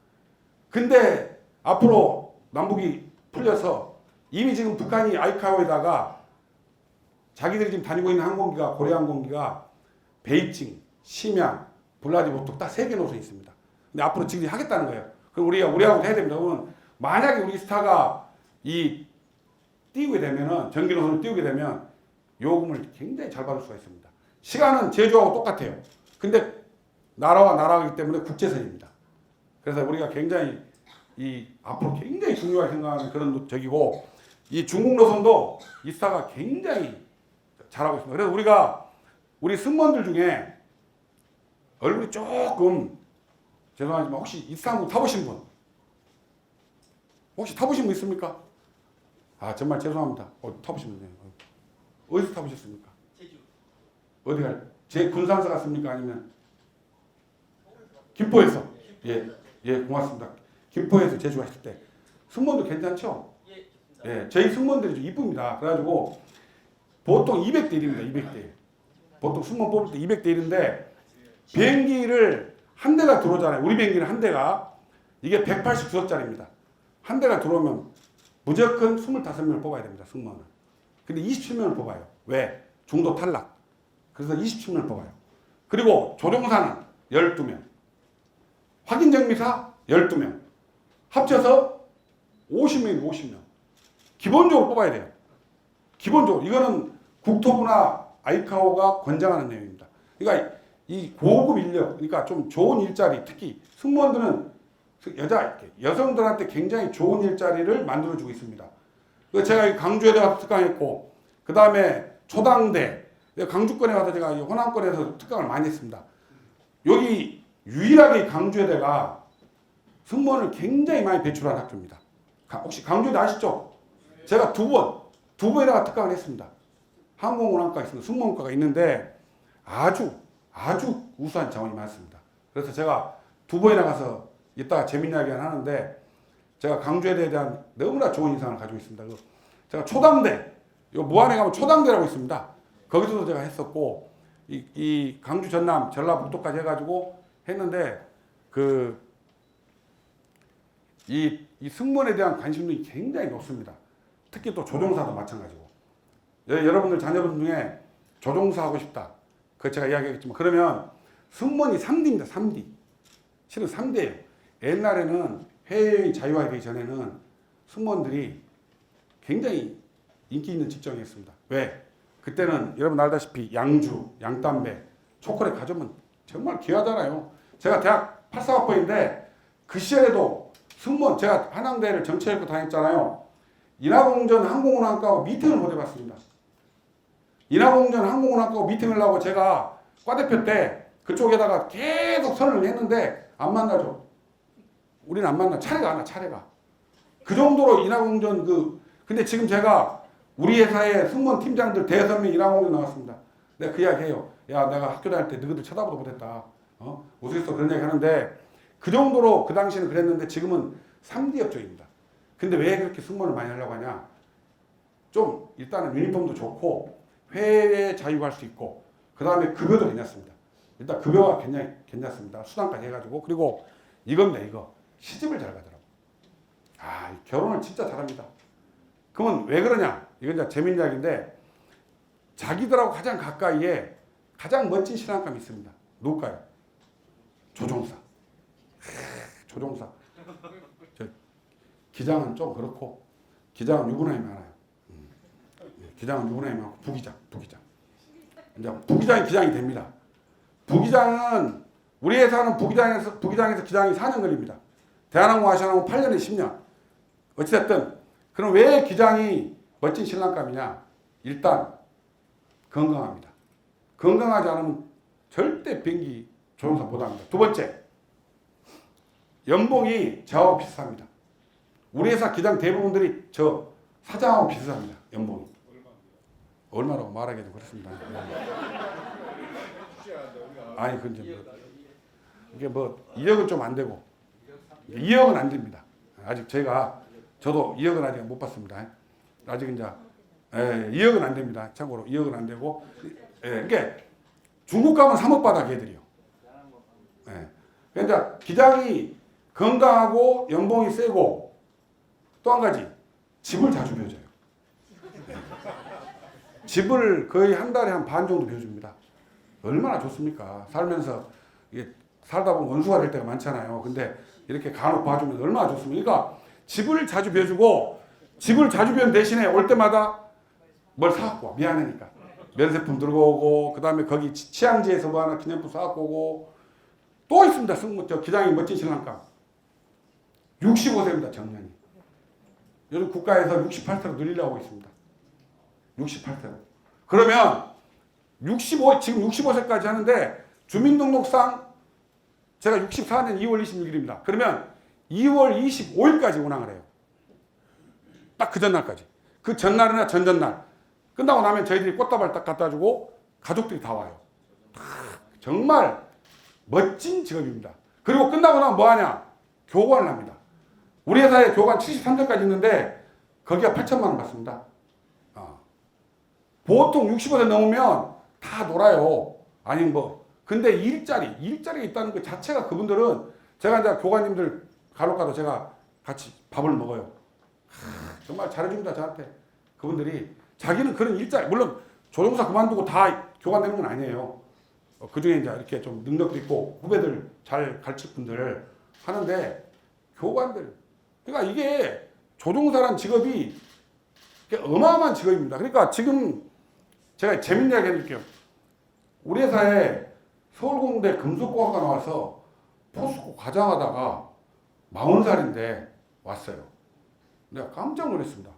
근데 앞으로 남북이 풀려서 이미 지금 북한이 아이카오에다가 자기들이 지금 다니고 있는 항공기가 고려 항공기가 베이징, 심양, 블라디보스톡 딱 3개 노선이 있습니다. 근데 앞으로 지금 하겠다는 거예요. 그럼 우리하고 해야 됩니다. 그러면 만약에 우리 스타가 띄우게 되면은 전기 노선을 띄우게 되면 요금을 굉장히 잘 받을 수가 있습니다. 시간은 제주하고 똑같아요. 근데 나라와 나라이기 때문에 국제선입니다. 그래서 우리가 굉장히 앞으로 굉장히 중요하게 생각하는 그런 적이고 이 중국 노선도 이 스타가 굉장히 잘하고 있습니다. 그래서 우리 승무원들 중에 얼굴이 조금 죄송하지만 혹시 이스항공 타보신 분? 혹시 타보신 분 있습니까? 정말 죄송합니다. 타보신 분이에요. 어디서 타보셨습니까? 제주. 어디 제 군산서 갔습니까? 아니면? 김포에서. 예, 고맙습니다. 김포에서 제주 갔을 때. 승무원도 괜찮죠? 예, 저희 승무원들이 좀 이쁩니다. 그래가지고 보통 200대 1입니다. 200대. 보통 승무원 뽑을 때 200대 1인데 비행기를 한 대가 들어오잖아요. 우리 비행기는 한 대가 이게 189석짜리입니다. 한 대가 들어오면 무조건 25명을 뽑아야 됩니다. 승무원은. 근데 27명을 뽑아요. 왜? 중도 탈락. 그래서 27명을 뽑아요. 그리고 조종사는 12명. 확인정비사 12명. 합쳐서 50명입니다. 50명. 기본적으로 뽑아야 돼요. 기본적으로 이거는 국토부나 아이카오가 권장하는 내용입니다. 그러니까 이 고급 인력, 그러니까 좀 좋은 일자리, 특히 승무원들은 여성들한테 굉장히 좋은 일자리를 만들어주고 있습니다. 제가 강주에 가서 특강했고, 그 다음에 초당대, 강주권에 가서 제가 호남권에서 특강을 많이 했습니다. 여기 유일하게 강주에대가 승무원을 굉장히 많이 배출한 학교입니다. 혹시 강주에 아시죠? 제가 두 번에다가 특강을 했습니다. 항공운항과가 있습니다. 승무원과가 있는데 아주 우수한 자원이 많습니다. 그래서 제가 두 번이나 가서 이따가 재밌는 이야기 하는데 제가 강주에대에 대한 너무나 좋은 인상을 가지고 있습니다. 제가 초당대, 요 무안에 가면 초당대라고 있습니다. 거기서도 제가 했었고 이 강주 전남 전라북도까지 해가지고 했는데 이 승무원에 대한 관심이 굉장히 높습니다. 특히 또 조종사도 마찬가지고. 여러분들 자녀분 중에 조종사 하고 싶다. 그 제가 이야기했지만 그러면 승무원이 3D입니다. 3D. 실은 3D예요. 옛날에는 해외여행 자유화되기 전에는 승무원들이 굉장히 인기 있는 직종이었습니다. 왜? 그때는 여러분 알다시피 양주, 양담배, 초콜릿 가져오면 정말 귀하잖아요. 제가 대학 84학번인데 그 시절에도 승무원, 제가 한양대를 정치학과 다녔잖아요. 인하공전 항공운항과하고 미팅을 못 해봤습니다. 인하공전 항공운항과하고 미팅을 하고 제가 과대표 때 그쪽에다가 계속 선을 했는데 안 만나죠. 우리는 안 만나. 차례가 안 와, 차례가. 그 정도로 인하공전 근데 지금 제가 우리 회사의 승무원 팀장들 대여섯 명 인하공전 나왔습니다. 내가 그 이야기 해요. 야, 내가 학교 다닐 때 너희들 쳐다보도 못했다. 우스갯소리 그런 얘기 하는데 그 정도로 그 당시에는 그랬는데 지금은 3D 업종입니다. 근데 왜 그렇게 승무원을 많이 하려고 하냐? 좀 일단은 유니폼도 좋고 해외 자유할 수 있고 그 다음에 급여도 괜찮습니다. 일단 급여가 굉장히 괜찮습니다. 수당까지 해가지고 그리고 이겁니다. 이거 시집을 잘 가더라고. 결혼을 진짜 잘합니다. 그러면 왜 그러냐? 이건 이제 재밌는 이야기인데 자기들하고 가장 가까이에 가장 멋진 신랑감이 있습니다. 누굴까요? 조종사. 조종사. 기장은 좀 그렇고 기장은 유부남이 많아요. 기장은 유부남이 많고 부기장. 이제 부기장이 기장이 됩니다. 부기장은 우리 회사는 부기장에서 기장이 4년 걸립니다. 대한항공 아시아나공 8년에 10년. 어찌됐든 그럼 왜 기장이 멋진 신랑감이냐? 일단 건강합니다. 건강하지 않으면 절대 비행기 조종사 못합니다. 두 번째, 연봉이 저하고 비슷합니다. 우리 회사 기장 대부분들이 저 사장하고 비슷합니다. 연봉이. 얼마라고 말하기도 그렇습니다. 아니, 이게 2억은 좀 안 되고 2억은 안 됩니다. 아직 저도 2억은 아직 못 받습니다. 아직 이제 2억은 안 됩니다. 참고로 2억은 안 되고 그러니까 중국 가면 3억 받아 걔들이요. 그러니까 기장이 건강하고 연봉이 세고 또 한 가지 집을 자주 비워줘요. 집을 거의 한 달에 한 반 정도 비워줍니다. 얼마나 좋습니까? 살면서 이게 살다 보면 원수가 될 때가 많잖아요. 근데 이렇게 간혹 봐주면 얼마나 좋습니까? 그러니까 집을 자주 비워주고 집을 자주 비운 대신에 올 때마다 뭘 사갖고 와. 미안하니까. 면세품 들고 오고 그 다음에 거기 치앙지에서 뭐 하나 기념품 사갖고 오고 또 있습니다. 기장이 멋진 신랑감. 65세입니다. 정년이. 요즘 국가에서 68세로 늘리려고 있습니다. 68세로. 그러면 지금 65세까지 하는데 주민등록상 제가 64년 2월 26일입니다. 그러면 2월 25일까지 운항을 해요. 딱 그 전날까지. 그 전날이나 전전날. 끝나고 나면 저희들이 꽃다발 딱 갖다 주고 가족들이 다 와요. 정말 멋진 직업입니다. 그리고 끝나고 나면 뭐 하냐? 교관을 합니다. 우리 회사에 교관 73세까지 있는데 거기가 8천만 원 받습니다. 보통 65세 넘으면 다 놀아요. 아니면 근데 일자리가 있다는 것 자체가 그분들은 제가 이제 교관님들 간혹가다 제가 같이 밥을 먹어요. 정말 잘해줍니다. 저한테. 그분들이 자기는 그런 일자리, 물론 조종사 그만두고 다 교관 되는 건 아니에요. 그 중에 이제 이렇게 좀 능력도 있고 후배들 잘 가르칠 분들 하는데 교관들. 그러니까 이게 조종사란 직업이 어마어마한 직업입니다. 그러니까 지금 제가 재밌는 이야기 해드릴게요. 우리 회사에 서울공대 금속공학과 나와서 포스코 과장하다가 40살인데 왔어요. 내가 깜짝 놀랐습니다.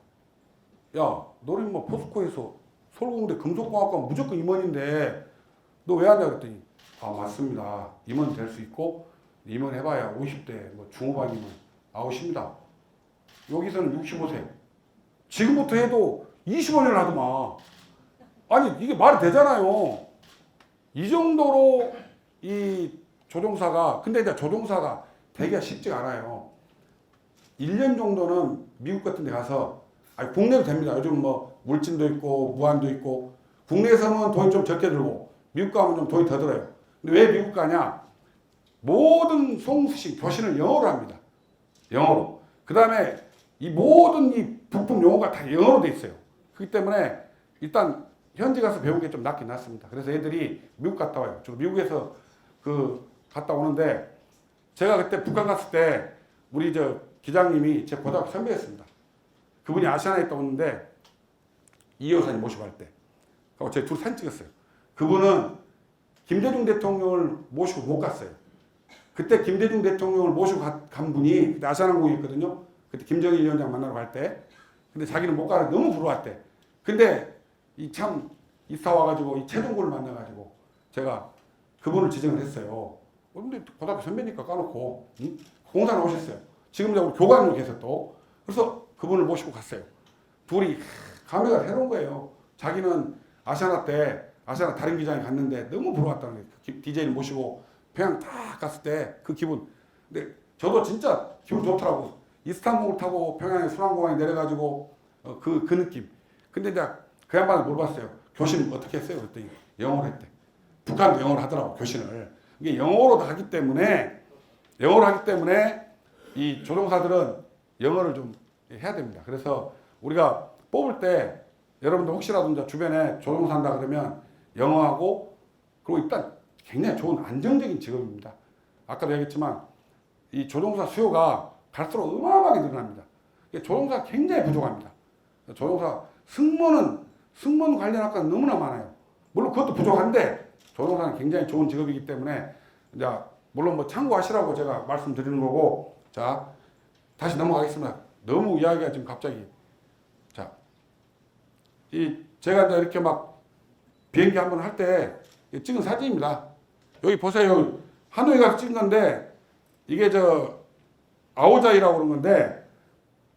야, 너는 뭐 포스코에서 서울공대 금속공학과 무조건 임원인데 너 왜 하냐 그랬더니 아 맞습니다. 임원 될 수 있고 임원 해봐야 50대 뭐 중후반 임원 아웃입니다. 여기서는 65세. 지금부터 해도 20원을 하더만. 아니 이게 말이 되잖아요. 이 정도로 이 조종사가 근데 이제 조종사가 되기가 쉽지가 않아요. 1년 정도는 미국 같은 데 가서 아니 국내도 됩니다. 요즘 뭐 물진도 있고 무한도 있고 국내에서는 돈이 좀 적게 들고 미국 가면 좀 돈이 더 들어요. 근데 왜 미국 가냐? 모든 송수식 교신을 영어로 합니다. 영어로. 그 다음에 이 모든 이 부품 용어가 다 영어로 돼 있어요. 그렇기 때문에 일단 현지 가서 배우는 게 좀 낫긴 낫습니다. 그래서 애들이 미국 갔다 와요. 저도 미국에서 갔다 오는데 제가 그때 북한 갔을 때 우리 저 기장님이 제 고등학교 선배였습니다. 그분이 아시아나에 있다 오는데 이 여사님 모시고 갈 때. 그리고 제가 둘 사진 찍었어요. 그분은 김대중 대통령을 모시고 못 갔어요. 그때 김대중 대통령을 모시고 간 분이 그때 아시아나항공이었거든요. 그때 김정일 위원장 만나러 갈 때. 근데 자기는 못 가서 너무 부러웠대. 근데 참 이사 와가지고 이 최동구를 만나가지고 제가 그분을 지정을 했어요. 근데 고등학교 선배니까 까놓고 응? 공사 나오셨어요. 지금 우리 교관으로 계세요 또. 그래서 그분을 모시고 갔어요. 둘이 감회가 새로운 거예요. 자기는 아시아나 때 아시아나 다른 기장에 갔는데 너무 부러웠다는 거예요. DJ를 모시고 평양 딱 갔을 때 그 기분. 근데 저도 진짜 기분 좋더라고. 이스탄불 타고 평양에 순환공항에 내려가지고 그 느낌. 근데 이제 그 양반을 물어봤어요. 교신 어떻게 했어요? 그랬더니 영어로 했대. 북한도 영어로 하더라고 교신을. 이게 영어로 하기 때문에 이 조종사들은 영어를 좀 해야 됩니다. 그래서 우리가 뽑을 때 여러분들 혹시라도 이제 주변에 조종사 한다 그러면 영어하고 그리고 일단 굉장히 좋은 안정적인 직업입니다. 아까도 얘기했지만 이 조종사 수요가 갈수록 어마어마하게 늘어납니다. 조종사 굉장히 부족합니다. 조종사 승무원 관련 학과는 너무나 많아요. 물론 그것도 부족한데 조종사는 굉장히 좋은 직업이기 때문에 이제 물론 뭐 참고하시라고 제가 말씀드리는 거고 자 다시 넘어가겠습니다. 너무 이야기가 지금 갑자기 제가 이제 이렇게 막 비행기 한번 할 때 찍은 사진입니다. 여기 보세요. 하노이 가서 찍은 건데 이게 아오자이라고 그런 건데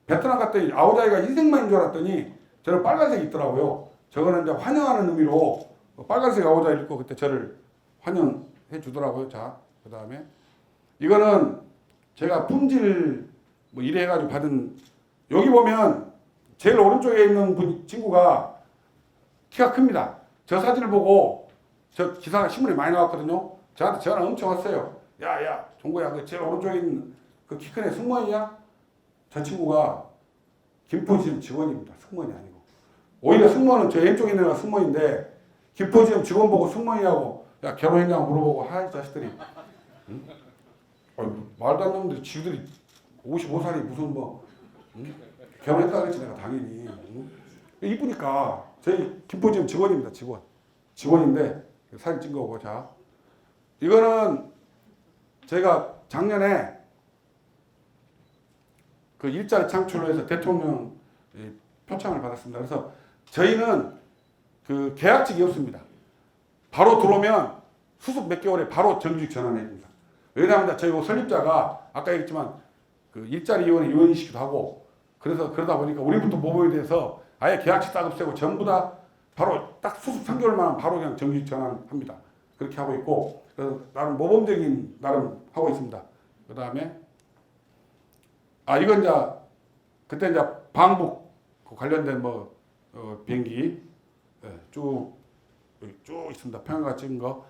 베트남 갔더니 아오자이가 흰색만인 줄 알았더니 저는 빨간색이 있더라고요. 저거는 이제 환영하는 의미로 빨간색 아오자이 입고 그때 저를 환영해 주더라고요. 자, 그 다음에 이거는 제가 품질 뭐 이래가지고 받은 여기 보면 제일 오른쪽에 있는 친구가 키가 큽니다. 저 사진을 보고 저 기사가 신문에 많이 나왔거든요. 저한테 전화 엄청 왔어요. 야, 종구야, 그 제일 오른쪽에 있는 그 키 큰 애 승무원이야? 저 친구가 김포지점 직원입니다. 승무원이 아니고. 오히려 승무원은 저 왼쪽에 있는 애가 승무원인데 김포지점 직원 보고 승무원이라고 야 결혼했냐고 물어보고 하이 자식들이 응? 말도 안 되는데 지들이 55살이 무슨 뭐 응? 결혼했다 그랬지 내가 당연히 응? 이쁘니까 저희 김포지점 직원입니다. 직원인데 사진 찍은 거고 자 이거는 제가 작년에 그 일자리 창출로 해서 대통령 표창을 받았습니다. 그래서 저희는 그 계약직이 없습니다. 바로 들어오면 수습 몇 개월에 바로 정규직 전환해줍니다. 왜냐하면 저희 설립자가 아까 얘기했지만 그 일자리 위원회 위원이시기도 하고 그래서 그러다 보니까 우리부터 모범이 돼서 아예 계약직 딱 없애고 전부 다 바로 딱 수습 3개월만 바로 그냥 정규직 전환합니다. 그렇게 하고 있고 그래서 나름 모범적인 나름 하고 있습니다. 그 다음에 이건 이제 그때 이제 방북 관련된 비행기 쭉 있습니다. 평양가 찍은 거.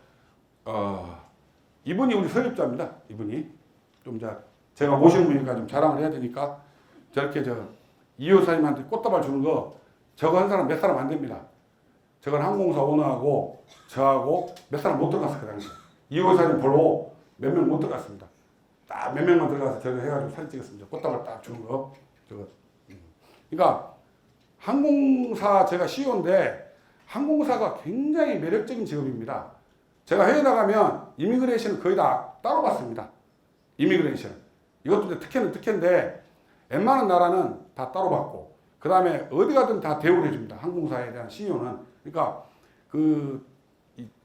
이분이 우리 설립자입니다. 이분이 좀 제가 모시는 분이니까 좀 자랑을 해야 되니까 저렇게 이 여사님한테 꽃다발 주는 거 저거 한 사람 몇 사람 안 됩니다. 저건 항공사 오너하고 저하고 몇 사람 못 들어갔어요. 그 당시에. 이 여사님 보러 몇 명 못 들어갔습니다. 딱 몇 명만 들어가서 저거 해가지고 사진 찍었습니다. 꽃다발 딱 주는 거. 저거. 그러니까 항공사 제가 CEO인데 항공사가 굉장히 매력적인 직업입니다. 제가 해외 나가면 이미그레이션을 거의 다 따로 받습니다. 이미그레이션. 이것도 특혜는 특혜인데 웬만한 나라는 다 따로 받고 그 다음에 어디 가든 다 대우를 해줍니다. 항공사에 대한 CEO는. 그러니까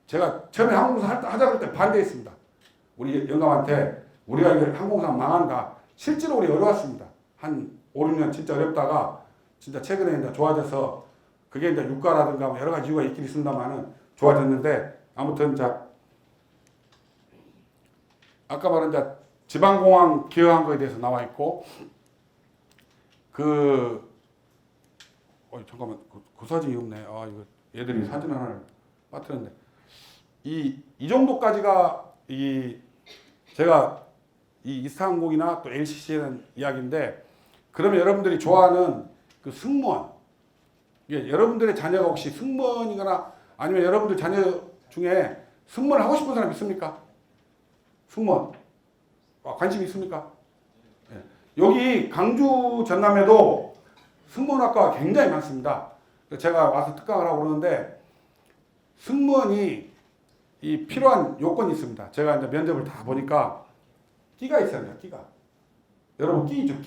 제가 처음에 항공사 하자 그럴 때 반대했습니다. 우리 영감한테 우리가 이거 항공사 망한다. 실제로 우리 어려웠습니다. 한 5, 6년 진짜 어렵다가 진짜 최근에 이제 좋아져서 그게 이제 유가라든가 뭐 여러 가지 이유가 있긴 있습니다만은 좋아졌는데 아무튼 자 아까 말한 이제 지방공항 기여한 거에 대해서 나와 있고 잠깐만 그 사진이 없네. 아 이거 얘들이 사진 하나를 빠뜨렸네. 이 정도까지가 제가 이 이스타항공이나 또 LCC에 대한 이야기인데 그러면 여러분들이 좋아하는 그 승무원 여러분들의 자녀가 혹시 승무원이거나 아니면 여러분들 자녀 중에 승무원을 하고 싶은 사람 있습니까? 승무원 관심 있습니까? 네. 여기 강주 전남에도 승무원학과가 굉장히 많습니다. 제가 와서 특강을 하고 그러는데 승무원이 이 필요한 요건이 있습니다. 제가 이제 면접을 다 보니까 끼가 있어야 돼요. 끼가. 여러분 끼 있죠?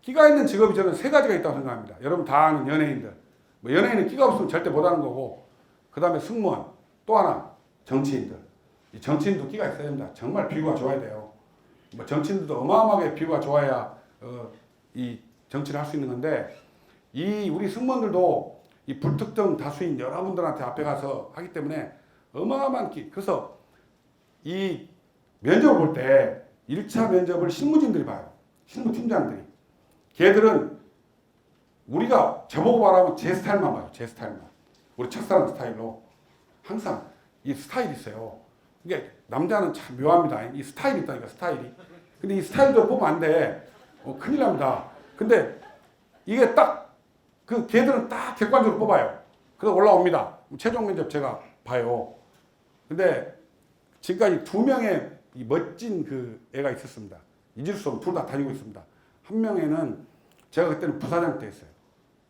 끼가 있는 직업이 저는 세 가지가 있다고 생각합니다. 여러분 다 아는 연예인들. 뭐 연예인은 끼가 없으면 절대 못하는 거고 그 다음에 승무원 또 하나 정치인들. 이 정치인도 끼가 있어야 됩니다. 정말 비유가 좋아야 돼요. 뭐 정치인들도 어마어마하게 비유가 좋아야 이 정치를 할 수 있는 건데 이 우리 승무원들도 이 불특정 다수인 여러분들한테 앞에 가서 하기 때문에 어마어마한 끼. 그래서 이 면접을 볼 때 1차 면접을 실무진들이 봐요. 실무팀장들이. 걔들은 우리가 저보고 말하면 제 스타일만 봐요. 제 스타일만. 우리 첫사랑 스타일로. 항상 이 스타일이 있어요. 이게 남자는 참 묘합니다. 이 스타일이 있다니까 스타일이. 근데 이 스타일도 보면 안 돼. 큰일 납니다. 근데 이게 딱 걔들은 딱 객관적으로 뽑아요. 그래서 올라옵니다. 최종 면접 제가 봐요. 근데 지금까지 2명의 이 멋진 그 애가 있었습니다. 잊을 수 없는 둘 다 다니고 있습니다. 한 명에는 제가 그때는 부사장 때 했어요.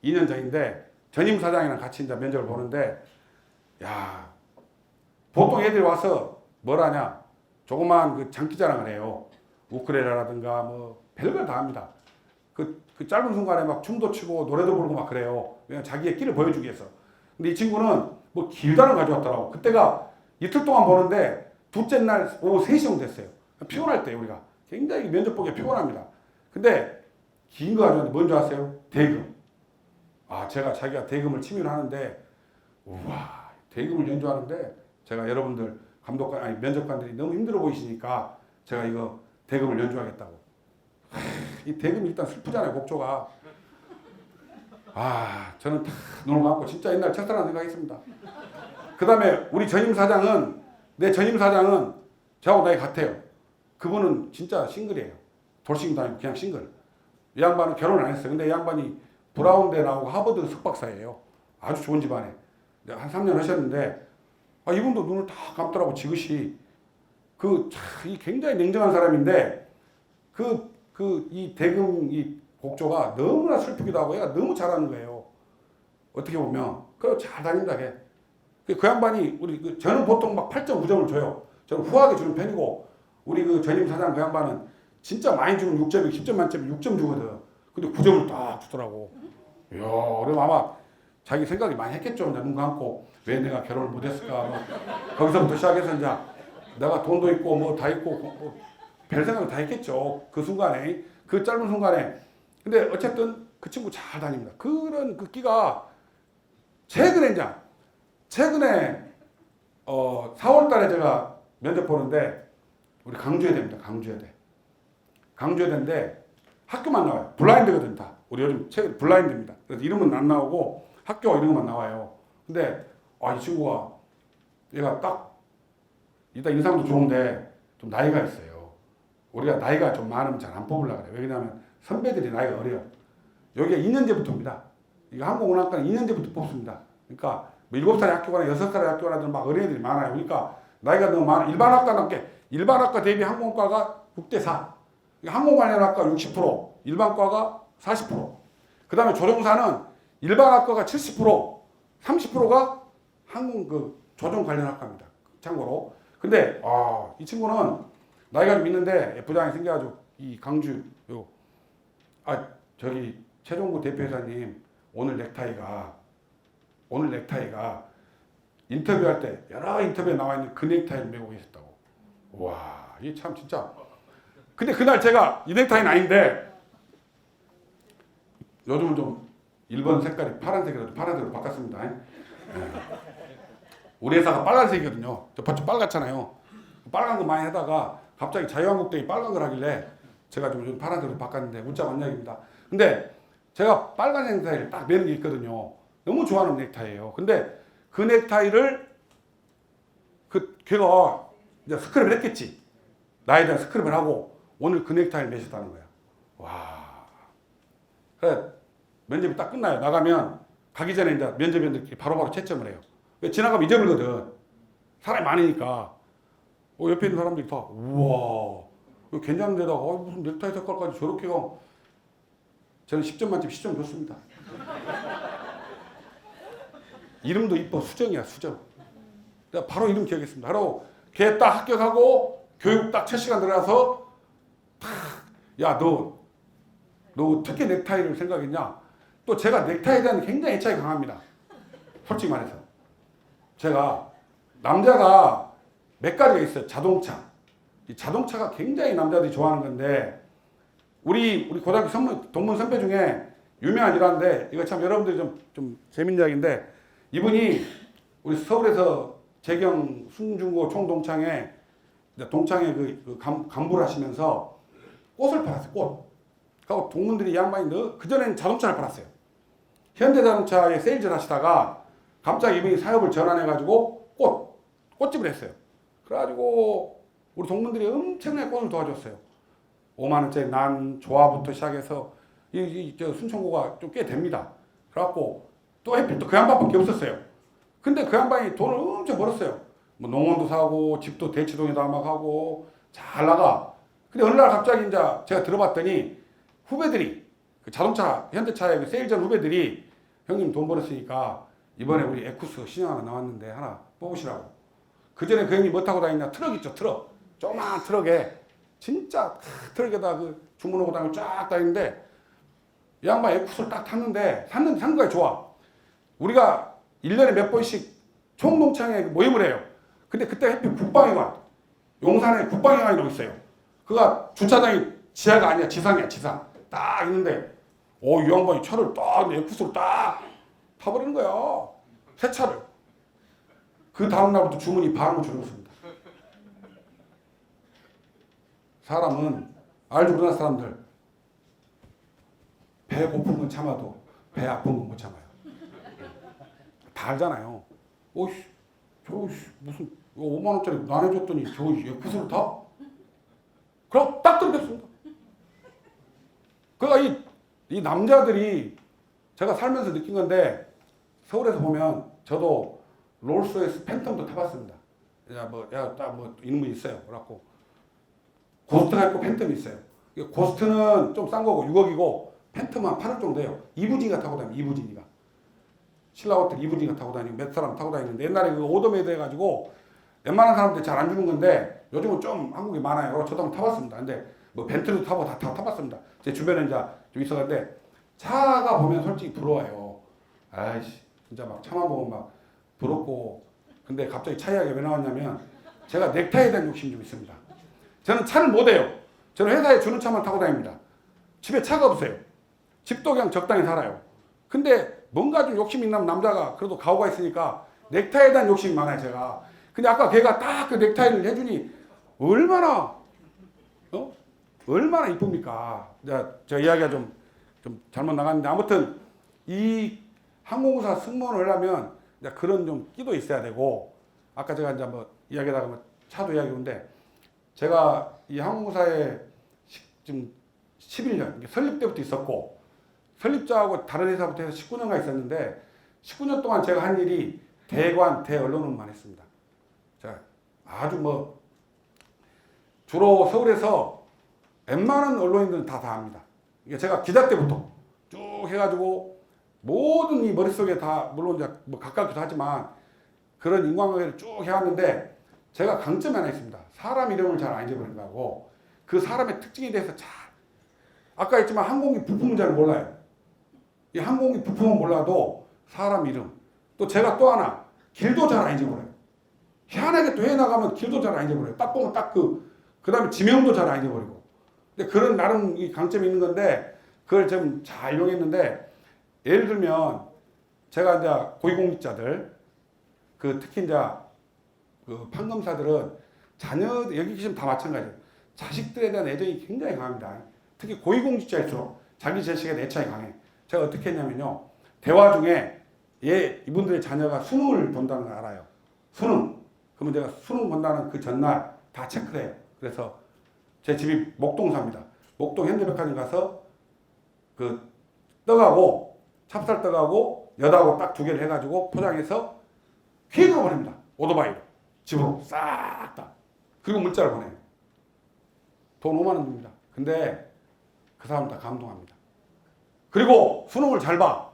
2년 전인데 전임 사장이랑 같이 이제 면접을 보는데 야 보통 애들이 와서 뭘 하냐 조그만 그 장기자랑을 해요. 우크렐레라든가 뭐 별걸 다 합니다. 그 짧은 순간에 막 춤도 추고 노래도 부르고 막 그래요. 그냥 자기의 끼를 보여주기 위해서. 근데 이 친구는 뭐 길다를 가져왔더라고. 그때가 이틀 동안 보는데 둘째 날 오후 3시 정도 됐어요. 피곤할 때 우리가 굉장히 면접 보기에 피곤합니다. 근데 긴 거 가져왔는데 뭔지 아세요? 대금. 자기가 대금을 취미로 하는데 우와 대금을 연주하는데 제가 여러분들 면접관들이 너무 힘들어 보이시니까 제가 이거 대금을 연주하겠다고. 이 대금이 일단 슬프잖아요. 곡조가. 저는 다 눈을 감고 진짜 옛날 첫사랑 생각했습니다. 그 다음에 우리 내 전임 사장은 저하고 나이 같아요. 그분은 진짜 싱글이에요. 돌싱도 아니고 그냥 싱글. 이 양반은 결혼을 안 했어요. 근데 이 양반이 브라운대 나오고 하버드 석박사예요. 아주 좋은 집안에. 한 3년 하셨는데 이분도 눈을 다 감더라고 지그시. 이 굉장히 냉정한 사람인데 이 대금 이 곡조가 너무나 슬프기도 하고 얘가 너무 잘하는 거예요. 어떻게 보면. 잘 다닌다 걔. 그 양반이 저는 보통 막 8.9점을 줘요. 저는 후하게 주는 편이고 우리 그 전임 사장 그 양반은 진짜 많이 주면 6점이 10점 만점에 6점 주거든. 근데 9점을 딱 주더라고. 이야, 그럼 아마 자기 생각이 많이 했겠죠. 눈 감고 왜 내가 결혼을 못했을까. 거기서부터 시작해서 이제 내가 돈도 있고 뭐 다 있고 별 생각을 다 했겠죠. 그 순간에 그 짧은 순간에. 근데 어쨌든 그 친구 잘 다닙니다. 그런 그 끼가 최근에 4월 달에 제가 면접 보는데 우리 강주여대입니다. 강주여대인데 학교만 나와요. 블라인드거든 다. 우리 요즘 블라인드입니다. 그래서 이름은 안 나오고 학교 이런 것만 나와요. 근데 이 친구가 얘가 딱 일단 인상도 좋은데 좀 나이가 있어요. 우리가 나이가 좀 많으면 잘 안 뽑으려고 그래요. 왜냐하면 선배들이 나이가 어려요. 여기가 2년제부터입니다. 이거 항공운항과는 2년제부터 뽑습니다. 그러니까 뭐 7살에 학교 가나 6살에 학교 가나 막 어린애들이 많아요. 그러니까 나이가 너무 많아. 일반학과 대비 항공과가 6대4. 항공관련학과 60%, 일반과가 40%. 그 다음에 조종사는 일반 학과가 70%, 30%가 항공 그 조종 관련 학과입니다. 참고로. 근데 이 친구는 나이가 좀 있는데 부장이 생겨가지고 이 강주 저기 최종구 대표이사님 오늘 넥타이가 인터뷰할 때 여러 인터뷰에 나와 있는 그 넥타이를 메고 계셨다고. 와, 이게 참 진짜. 근데 그날 제가 이 넥타이는 아닌데 요즘은 좀 일본 색깔이 파란색으로 바꿨습니다. 네. 우리 회사가 빨간색이거든요. 저 빨갛잖아요. 빨간 거 많이 하다가 갑자기 자유한국당이 빨간 걸 하길래 제가 좀 요즘 파란색으로 바꿨는데 문자 완약입니다. 근데 제가 빨간 넥타이를 딱 매는 게 있거든요. 너무 좋아하는 넥타이예요. 근데 그 넥타이를 걔가 이제 스크랩을 했겠지. 나에 대한 스크랩을 하고 오늘 그 넥타이를 매셨다는 거야. 와. 그래 면접이 딱 끝나요. 나가면 가기 전에 이제 면접위원들끼리 바로바로 채점을 해요. 왜 지나가면 잊어버리거든. 사람이 많으니까. 옆에 있는 사람들이 다 우와 이거 괜찮은 데다가 무슨 넥타이 색깔까지 저렇게 가. 저는 10점 만점 10점 줬습니다. 이름도 이뻐. 수정이야 수정. 내가 바로 이름 기억했습니다. 바로 걔 딱 합격하고 교육 딱 첫 시간 들어가서 야 너 어떻게 넥타이를 생각했냐? 또 제가 넥타이에 대한 굉장히 애착이 강합니다. 솔직히 말해서. 제가 남자가 몇 가지가 있어요. 자동차. 이 자동차가 굉장히 남자들이 좋아하는 건데 우리 고등학교 동문 선배 중에 유명한 일화인데 이거 참 여러분들이 좀 재밌는 이야기인데 이분이 우리 서울에서 재경 순중고 총동창회 동창회 간부를 하시면서 꽃을 팔았어요. 꽃. 그리고 동문들이 이 양반이 그전에는 자동차를 팔았어요. 현대자동차에 세일즈를 하시다가 갑자기 이분이 사업을 전환해가지고 꽃집을 했어요. 그래가지고 우리 동문들이 엄청나게 꽃을 도와줬어요. 5만 원짜리 난 조화부터 시작해서 저 순천고가 좀 꽤 됩니다. 그래갖고 또 해필 또 그 양반밖에 없었어요. 근데 그 양반이 돈을 엄청 벌었어요. 뭐 농원도 사고 집도 대치동에다 막 하고 잘 나가. 근데 어느 날 갑자기 이제 제가 들어봤더니 후배들이 그 자동차 현대차의 그 세일전 후배들이 형님 돈 벌었으니까 이번에 우리 에쿠스 신형 하나 나왔는데 하나 뽑으시라고. 그 전에 그 형님 뭐 타고 다니냐? 트럭 있죠, 트럭. 조그만 트럭에 진짜 트럭에다 그 주문 오고 다니고 쫙 다니는데 이 양반 에쿠스를 딱 탔는데 산 거야 좋아. 우리가 1년에 몇 번씩 총동창회 모임을 해요. 근데 그때 하필 국방회관 용산에 국방회관이라고 있어요. 그가 주차장이 지하가 아니야 지상이야 지상. 딱 있는데 이 양반이 차를 딱 에쿠스로 딱 타버리는 거야. 새 차를. 그 다음날부터 주문이 반으로 줄었습니다. 사람은 알죠 우리나라 사람들 배 고픈 건 참아도 배 아픈 건 못 참아요. 다 알잖아요. 무슨 5만 원짜리 나눠줬더니 저 에쿠스를 타? 그럼 딱 들겠습니다. 그러니까 이 남자들이 제가 살면서 느낀 건데 서울에서 보면 저도 롤스로이스 팬텀도 타봤습니다. 뭐 있는 분 있어요. 그래갖고 고스트가 있고 팬텀이 있어요. 고스트는 좀 싼 거고 6억이고 팬텀은 한 8억 정도 돼요. 이부진이가 타고 다니면 이부진이가. 신라호텔 이부진이가 타고 다니고 몇 사람 타고 다니는데 옛날에 그 오더메이드 해가지고 웬만한 사람들 잘 안 주는 건데 요즘은 좀 한국에 많아요. 저도 한번 타봤습니다. 근데 뭐 벤틀도 타고 다 타봤습니다. 제 주변에 이제 좀 있었는데 차가 보면 솔직히 부러워요. 아이씨 진짜 막 차만 보면 막 부럽고 근데 갑자기 차 이야기가 왜 나왔냐면 제가 넥타이에 대한 욕심이 좀 있습니다. 저는 차를 못 해요. 저는 회사에 주는 차만 타고 다닙니다. 집에 차가 없어요. 집도 그냥 적당히 살아요. 근데 뭔가 좀 욕심이 있는 남자가 그래도 가오가 있으니까 넥타이에 대한 욕심이 많아요 제가. 근데 아까 걔가 딱 그 넥타이를 해주니 얼마나 이쁩니까? 저 이야기가 좀 잘못 나갔는데 아무튼 이 항공우사 승무원을 하려면 이제 그런 좀 끼도 있어야 되고 아까 제가 이제 뭐 이야기하다가 뭐 차도 이야기했는데 제가 이 항공우사에 지금 11년 설립 때부터 있었고 설립자하고 다른 회사부터 해서 19년간 있었는데 19년 동안 제가 한 일이 대관, 대언론은만 했습니다. 자, 아주 뭐 주로 서울에서 웬만한 언론인들은 다 압니다. 이게 제가 기자 때부터 쭉 해가지고 모든 이 머릿속에 다 물론 이제 뭐 가깝기도 하지만 그런 인간관계를 쭉 해왔는데 제가 강점이 하나 있습니다. 사람 이름을 잘 안 잊어버린 거고 그 사람의 특징에 대해서 잘 아까 했지만 항공기 부품은 잘 몰라요. 이 항공기 부품은 몰라도 사람 이름 또 제가 또 하나 길도 잘 안 잊어버려요. 희한하게 또 해나가면 길도 잘 안 잊어버려요. 딱 보면 딱 그 다음에 지명도 잘 안 잊어버리고 근데 그런 나름 이 강점이 있는 건데 그걸 좀 잘 이용했는데 예를 들면 제가 이제 고위공직자들 그 특히 이제 그 판검사들은 자녀 여기 계시면 다 마찬가지예요. 자식들에 대한 애정이 굉장히 강합니다. 특히 고위공직자일수록 자기 자식에 대한 애착이 강해. 제가 어떻게 했냐면요. 대화 중에 이분들의 자녀가 수능을 본다는 걸 알아요. 수능. 그러면 제가 수능 본다는 그 전날 다 체크를 해요. 그래서 제 집이 목동사입니다. 목동 현대백화점 가서 그 떡하고 찹쌀떡하고 엿하고 딱 두 개를 해가지고 포장해서 퀵으로 보냅니다. 오토바이로 집으로 싹 다. 그리고 문자를 보내요. 돈 5만 원 줍니다. 근데 그 사람 다 감동합니다. 그리고 수능을 잘 봐.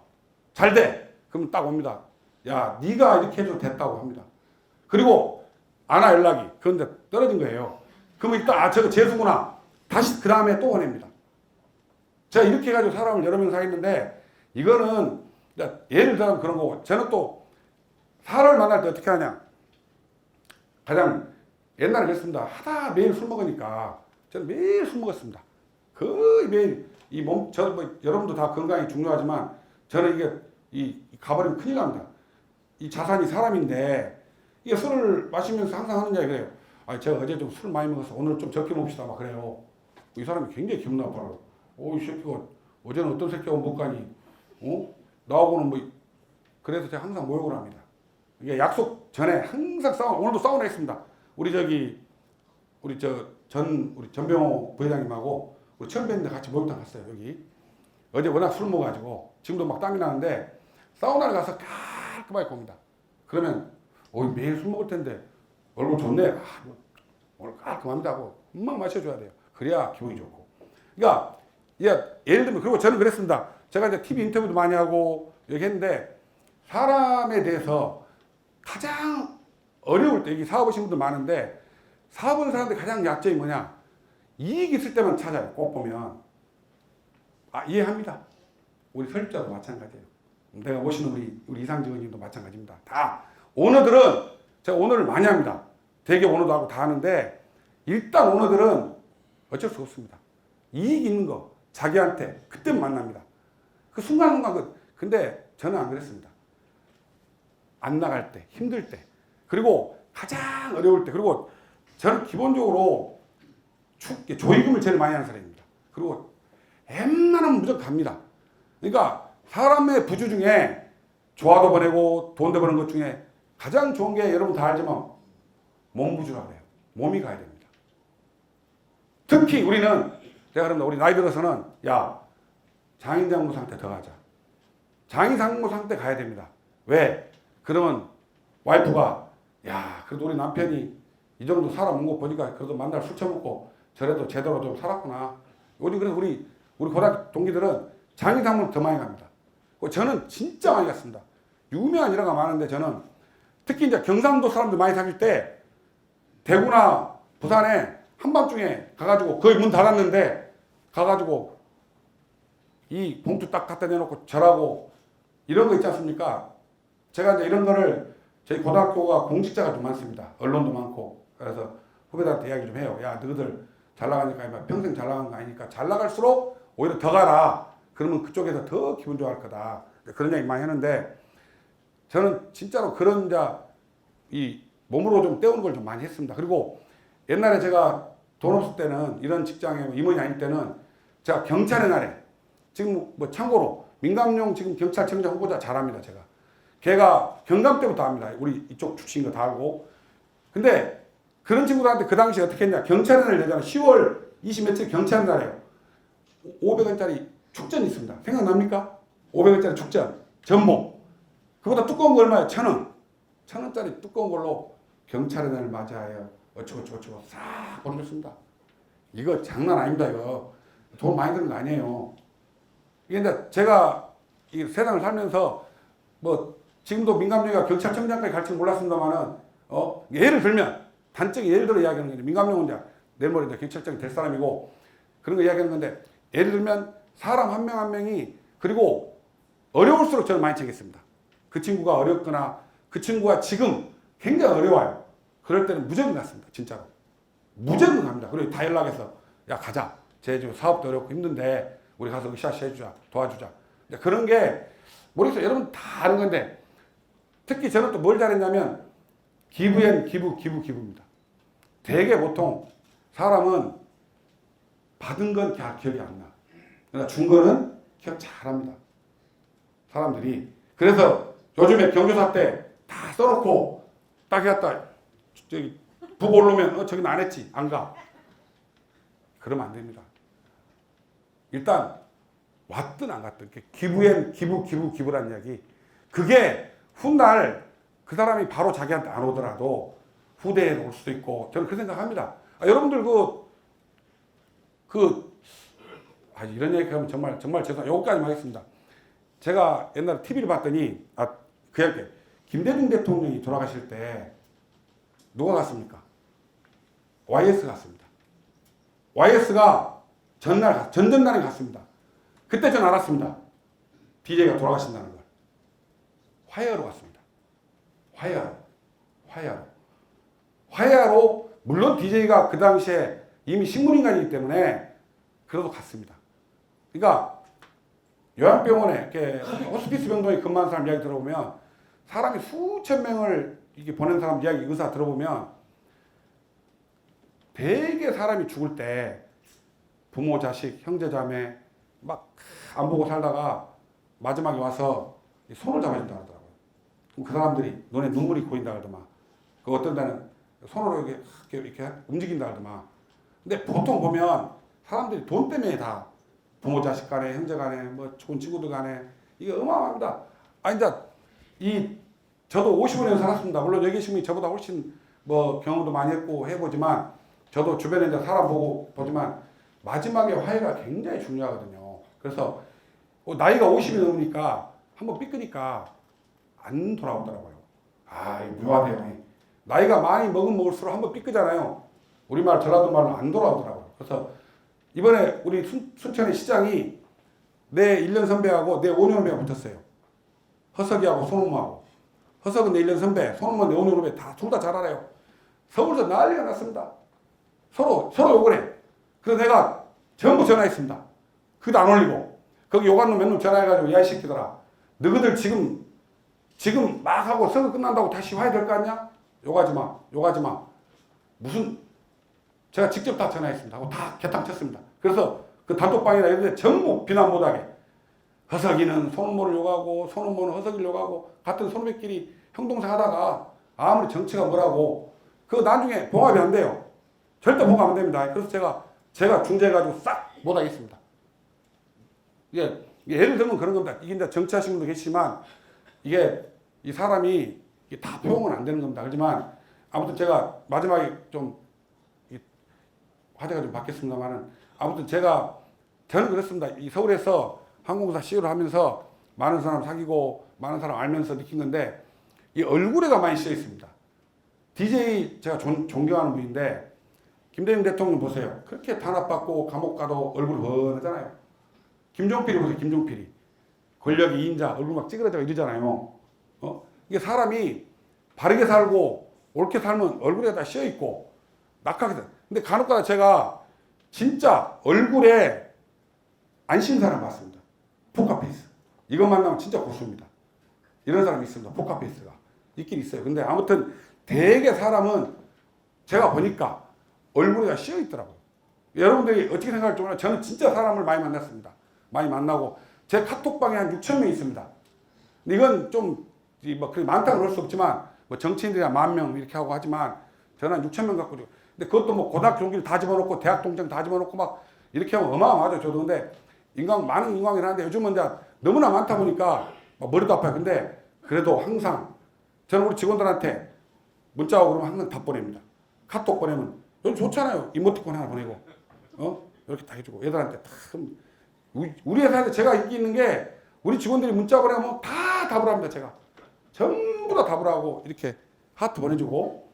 잘 돼. 그럼 딱 옵니다. 야, 네가 이렇게 해도 됐다고 합니다. 그리고 안 와 연락이. 그런데 떨어진 거예요. 그러면 일단 저거 재수구나. 다시 그 다음에 또 보냅니다. 제가 이렇게 해가지고 사람을 여러 명 사귀었는데 이거는 예를 들면 그런 거고 저는 또 사람을 만날 때 어떻게 하냐. 가장 옛날에 그랬습니다. 하다 매일 술 먹으니까 저는 매일 술 먹었습니다. 거의 매일 이 몸, 여러분도 다 건강이 중요하지만 저는 이게 가버리면 큰일 납니다. 이 자산이 사람인데 이게 술을 마시면서 항상 하는 이야기 그래요. 아, 제가 어제 좀 술 많이 먹어서 오늘 좀 적게 먹읍시다 막 그래요. 이 사람이 굉장히 기분 나빠요. 이 새끼가 어제는 어떤 새끼가 못 가니? 나하고는 뭐 그래서 제가 항상 모욕을 합니다. 이게 약속 전에 항상 오늘도 사우나 했습니다. 우리 전병호 부회장님하고 우리 처음 뵀는데 같이 목욕탕 갔어요. 여기 어제 워낙 술 먹어가지고 지금도 막 땀이 나는데 사우나를 가서 깔끔하게 봅니다. 그러면 매일 술 먹을 텐데 얼굴 좋네. 오늘 깔끔합니다 하고 금방 마셔줘야 돼요. 그래야 기분이 좋고. 그러니까 예를 들면 그리고 저는 그랬습니다. 제가 이제 TV 인터뷰도 많이 하고 여기 했는데 사람에 대해서 가장 어려울 때 여기 사업하신 분들 많은데 사업하는 사람들 가장 약점이 뭐냐? 이익 있을 때만 찾아요. 꼭 보면 이해합니다. 우리 설립자도 마찬가지예요. 내가 모시는 우리 이상직 의원님도 마찬가지입니다. 다 오너들은 제가 오너를 많이 합니다. 대기업 오너도 하고 다 하는데 일단 오너들은 어쩔 수 없습니다. 이익 있는 거 자기한테 그때 만납니다. 그 순간순간 근데 저는 안 그랬습니다. 안 나갈 때 힘들 때 그리고 가장 어려울 때 그리고 저는 기본적으로 조의금을 제일 많이 하는 사람입니다. 그리고 웬만하면 무조건 갑니다. 그러니까 사람의 부주 중에 조화도 보내고 돈도 버는 것 중에 가장 좋은 게 여러분 다 알지만 몸부주라고 해요. 몸이 가야 됩니다. 특히 우리는 제가 그럽니다. 우리 나이 들어서는 장인장모 상태 더 가자. 장인장모 상태 가야 됩니다. 왜? 그러면 와이프가 그래도 우리 남편이 이 정도 살아온 거 보니까 그래도 만날 술 처먹고 저래도 제대로 좀 살았구나. 그래서 우리 고등학교 동기들은 장인장모를 더 많이 갑니다. 저는 진짜 많이 갔습니다. 유명한 일화가 많은데 저는 특히 이제 경상도 사람들 많이 사귈 때 대구나 부산에 한밤중에 가가지고 거의 문 닫았는데 가가지고 이 봉투 딱 갖다 내놓고 절하고 이런 거 있지 않습니까? 제가 이제 이런 거를 저희 고등학교가 공직자가 좀 많습니다. 언론도 많고 그래서 후배들한테 이야기 좀 해요. 너희들 잘 나가니까 평생 잘 나간 거 아니니까 잘 나갈수록 오히려 더 가라. 그러면 그쪽에서 더 기분 좋아할 거다. 그런 이야기 많이 하는데 저는 진짜로 그런 이 몸으로 좀 때우는 걸 좀 많이 했습니다. 그리고 옛날에 제가 돈 없을 때는 이런 직장에 임원이 아닐 때는 제가 경찰의 날에 지금 뭐 참고로 민감용 지금 경찰청장 후보자 잘합니다. 제가 걔가 경감 때부터 합니다. 우리 이쪽 출신인 거 다 알고. 근데 그런 친구들한테 그 당시 어떻게 했냐. 경찰의 날 되잖아. 10월 20 며칠 경찰의 날이에요. 500원짜리 축전이 있습니다. 생각납니까? 500원짜리 축전. 전복. 그보다 두꺼운 거 얼마예요? 1,000원. 1,000원짜리 두꺼운 걸로 경찰의 날 맞아요. 어쩌고 싹 보내줬습니다. 이거 장난 아닙니다. 이거 돈 많이 드는 거 아니에요. 이게 이제 제가 이 세상을 살면서 뭐 지금도 민감령이가 경찰청장까지 갈 줄 몰랐습니다만은 예를 들면 단적인 예를 들어 이야기하는 건데 민감령은 이제 내일 모레 이제 경찰청이 될 사람이고 그런 거 이야기하는 건데 예를 들면 사람 한 명 한 명이 그리고 어려울수록 저는 많이 챙겼습니다. 그 친구가 어렵거나 그 친구가 지금 굉장히 어려워요. 그럴 때는 무조건 갔습니다. 진짜로. 무조건 갑니다. 그리고 다 연락해서 야 가자. 쟤 지금 사업도 어렵고 힘든데 우리 가서 으쌰으쌰 해주자. 도와주자. 그런 게 모르겠어요. 여러분 다 아는 건데 특히 저는 또 뭘 잘했냐면 기부엔 기부입니다. 되게 보통 사람은 받은 건 기억이 안 나. 그러나 준 거는 기억 잘합니다. 사람들이. 그래서 요즘에 경조사 때 다 써놓고 딱 해왔다. 저기 부고 올라오면 저기는 안 했지. 안 가. 그러면 안 됩니다. 일단 왔든 안 갔든 기부엔 기부라는 이야기. 그게 훗날 그 사람이 바로 자기한테 안 오더라도 후대에 올 수도 있고 저는 그 생각합니다. 여러분들 이런 얘기 하면 정말 죄송해요. 요거까지만 하겠습니다. 제가 옛날에 TV를 봤더니 그 이야기 김대중 대통령이 돌아가실 때 누가 갔습니까? YS 갔습니다. YS가 전날에 갔습니다. 그때 전 알았습니다. DJ가 돌아가신다는 걸. 화해하러 갔습니다. 화해하러 물론 DJ가 그 당시에 이미 식물인간이기 때문에 그래도 갔습니다. 그러니까 요양병원에 이렇게 호스피스 병동에 근무하는 사람 이야기 들어보면 사람이 수천 명을 이렇게 보낸 사람 이야기 의사 들어보면 되게 사람이 죽을 때 부모, 자식, 형제, 자매 막 안 보고 살다가 마지막에 와서 손을 잡아준다 하더라고요. 그럼 그 사람들이 너네 눈물이 고인다 하더만. 그 어떤 데는 손으로 이렇게 움직인다 하더만. 근데 보통 보면 사람들이 돈 때문에 다 부모, 자식 간에, 형제 간에, 뭐 좋은 친구들 간에 이게 어마어마합니다. 이제 저도 55년 살았습니다. 물론 여기 계신 분이 저보다 훨씬 뭐 경험도 많이 했고 해보지만 저도 주변에 이제 사람 보지만 마지막에 화해가 굉장히 중요하거든요. 그래서 나이가 50이 넘으니까 한번 삐끄니까 안 돌아오더라고요. 이거 묘하대요. 나이가 많이 먹을수록 한번 삐끄잖아요. 우리말 전라도 말로 안 돌아오더라고요. 그래서 이번에 우리 순천의 시장이 내 1년 선배하고 내 5년 후배가 붙었어요. 허석이하고 손흥무하고. 허석은 내 1년 선배, 손흥무는 내 5년 후배 둘 다 잘 알아요. 서울에서 난리가 났습니다. 서로 욕을 해. 그래서 내가 전부 전화했습니다. 그도 안 올리고. 거기 욕한 놈 몇 놈 전화해가지고 야 이 새끼들아. 너희들 지금 막 하고 선거 끝난다고 다시 화해 될 거 아니야? 욕하지 마. 무슨 제가 직접 다 전화했습니다. 하고 다 개탕 쳤습니다. 그래서 그 단톡방이나 이런 데 전부 비난 못하게. 허석이는 손흥무를 욕하고 손흥무는 허석이를 욕하고 같은 손흥민끼리 형동생 하다가 아무리 정치가 뭐라고 그거 나중에 봉합이 안 돼요. 절대 봉합 안 됩니다. 그래서 제가 중재해가지고 싹 못하겠습니다. 이게 예를 들면 그런 겁니다. 이게 이제 정치하시는 분도 계시지만 이게 이 사람이 이게 다 포용은 안 되는 겁니다. 하지만 아무튼 제가 마지막에 좀 화제가 좀 바뀌었습니다만은 아무튼 저는 그렇습니다. 이 서울에서 항공사 CEO를 하면서 많은 사람 사귀고 많은 사람 알면서 느낀 건데 이 얼굴에가 많이 씌어 있습니다. DJ 제가 존경하는 분인데 김대중 대통령 보세요. 그렇게 탄압받고 감옥 가도 얼굴 훤하잖아요. 김종필이 보세요. 김종필이. 권력의 2인자 얼굴 막 찌그러져 이러잖아요. 이게 사람이 바르게 살고 옳게 살면 얼굴에 다 씌어 있고 낙하게 돼. 근데 간혹가다 제가 진짜 얼굴에 안 씌운 사람 봤습니다. 포카페이스. 이것 만나면 진짜 고수입니다. 이런 사람이 있습니다. 포카페이스가. 있긴 있어요. 근데 아무튼 대개 사람은 제가 보니까 얼굴에 다 씌어 있더라고요. 여러분들이 어떻게 생각할지 몰라요. 저는 진짜 사람을 많이 만났습니다. 많이 만나고 제 카톡방에 한 6천 명이 있습니다. 이건 좀 그렇게 많다고 그럴 수 없지만 뭐 정치인들이 한 10,000명 이렇게 하고 하지만 저는 한 6천 명 갖고 근데 그것도 뭐 고등학교 동기를 다 집어넣고 대학 동창 다 집어넣고 막 이렇게 하면 어마어마하죠. 저도 근데 많은 인강이긴 한데 요즘은 이제 너무나 많다 보니까 막 머리도 아파요. 근데 그래도 항상 저는 우리 직원들한테 문자 오고 그러면 항상 답 보냅니다. 카톡 보내면 요즘 좋잖아요. 이모티콘 하나 보내고 이렇게 다 해주고 애들한테 다 우리 회사에서 제가 인기 있는 게 우리 직원들이 문자 보내면 다 답을 합니다. 제가 전부 다 답을 하고 이렇게 하트 보내주고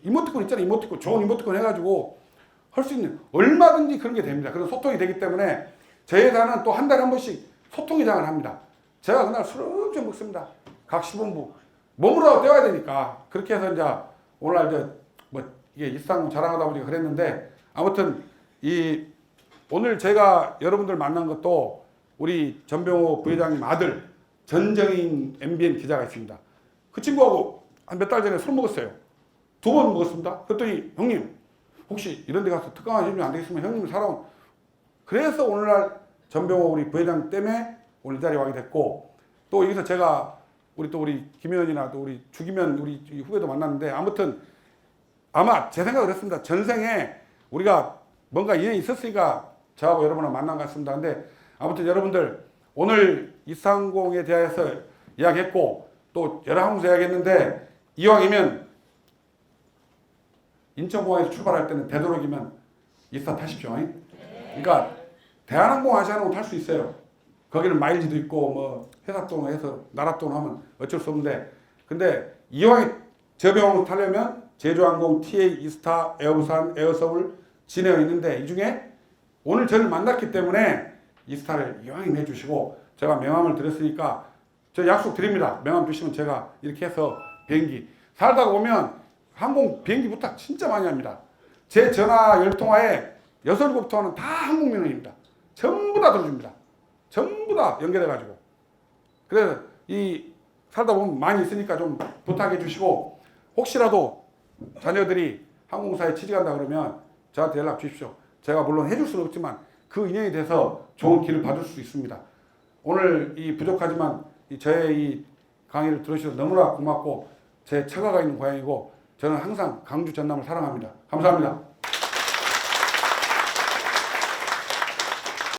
이모티콘 있잖아요. 이모티콘 좋은 이모티콘 해가지고 할 수 있는 얼마든지 그런 게 됩니다. 그런 소통이 되기 때문에 저희 회사는 또 한 달에 한 번씩 소통회장을 합니다. 제가 그날 술을 좀 먹습니다. 각 시본부 몸으로 떼어야 되니까 그렇게 해서 이제 오늘날 이제 뭐 이게 일상 자랑하다 보니까 그랬는데 아무튼 이 오늘 제가 여러분들 만난 것도 우리 전병호 부회장님 아들 전정인 MBN 기자가 있습니다. 그 친구하고 한 몇 달 전에 술 먹었어요. 2번 먹었습니다. 그랬더니 형님 혹시 이런 데 가서 특강을 해주면 안 되겠으면 형님 살아온 그래서 오늘날 전병호 우리 부회장 때문에 오늘 이 자리에 와게 됐고 또 여기서 제가 우리 김의원이나 또 우리 주기면 우리 후배도 만났는데 아무튼 아마 제 생각은 그렇습니다. 전생에 우리가 뭔가 인연이 있었으니까 저하고 여러분을 만난 것 같습니다. 근데 아무튼 여러분들 오늘 이스타항공에 대해서 이야기했고 또 여러 항공사 이야기했는데 이왕이면 인천공항에서 출발할 때는 되도록이면 이스타 타십시오. 그러니까 대한항공 아시아항공 탈 수 있어요. 거기는 마일리지도 있고 뭐 회사 돈 해서 나라 돈 하면 어쩔 수 없는데 근데 이왕에 저병항을 타려면 제주항공, TA, 이스타, 에어부산, 에어서울, 진에어 있는데 이 중에 오늘 저를 만났기 때문에 이스타를 이왕에 내주시고 제가 명함을 드렸으니까 저 약속 드립니다. 명함 주시면 제가 이렇게 해서 비행기 살다가 보면 항공 비행기 부탁 진짜 많이 합니다. 제 전화 10통화에 6, 7통화는 다 항공민원입니다. 전부 다 들어줍니다. 전부 다 연결해가지고. 그래서 이 살다 보면 많이 있으니까 좀 부탁해 주시고 혹시라도 자녀들이 항공사에 취직한다 그러면 저한테 연락 주십시오. 제가 물론 해줄 수는 없지만 그 인연이 돼서 좋은 길을 봐줄 수 있습니다. 오늘 이 부족하지만 저의 이 강의를 들으셔서 너무나 고맙고 제 처가가 있는 고향이고 저는 항상 강주 전남을 사랑합니다. 감사합니다.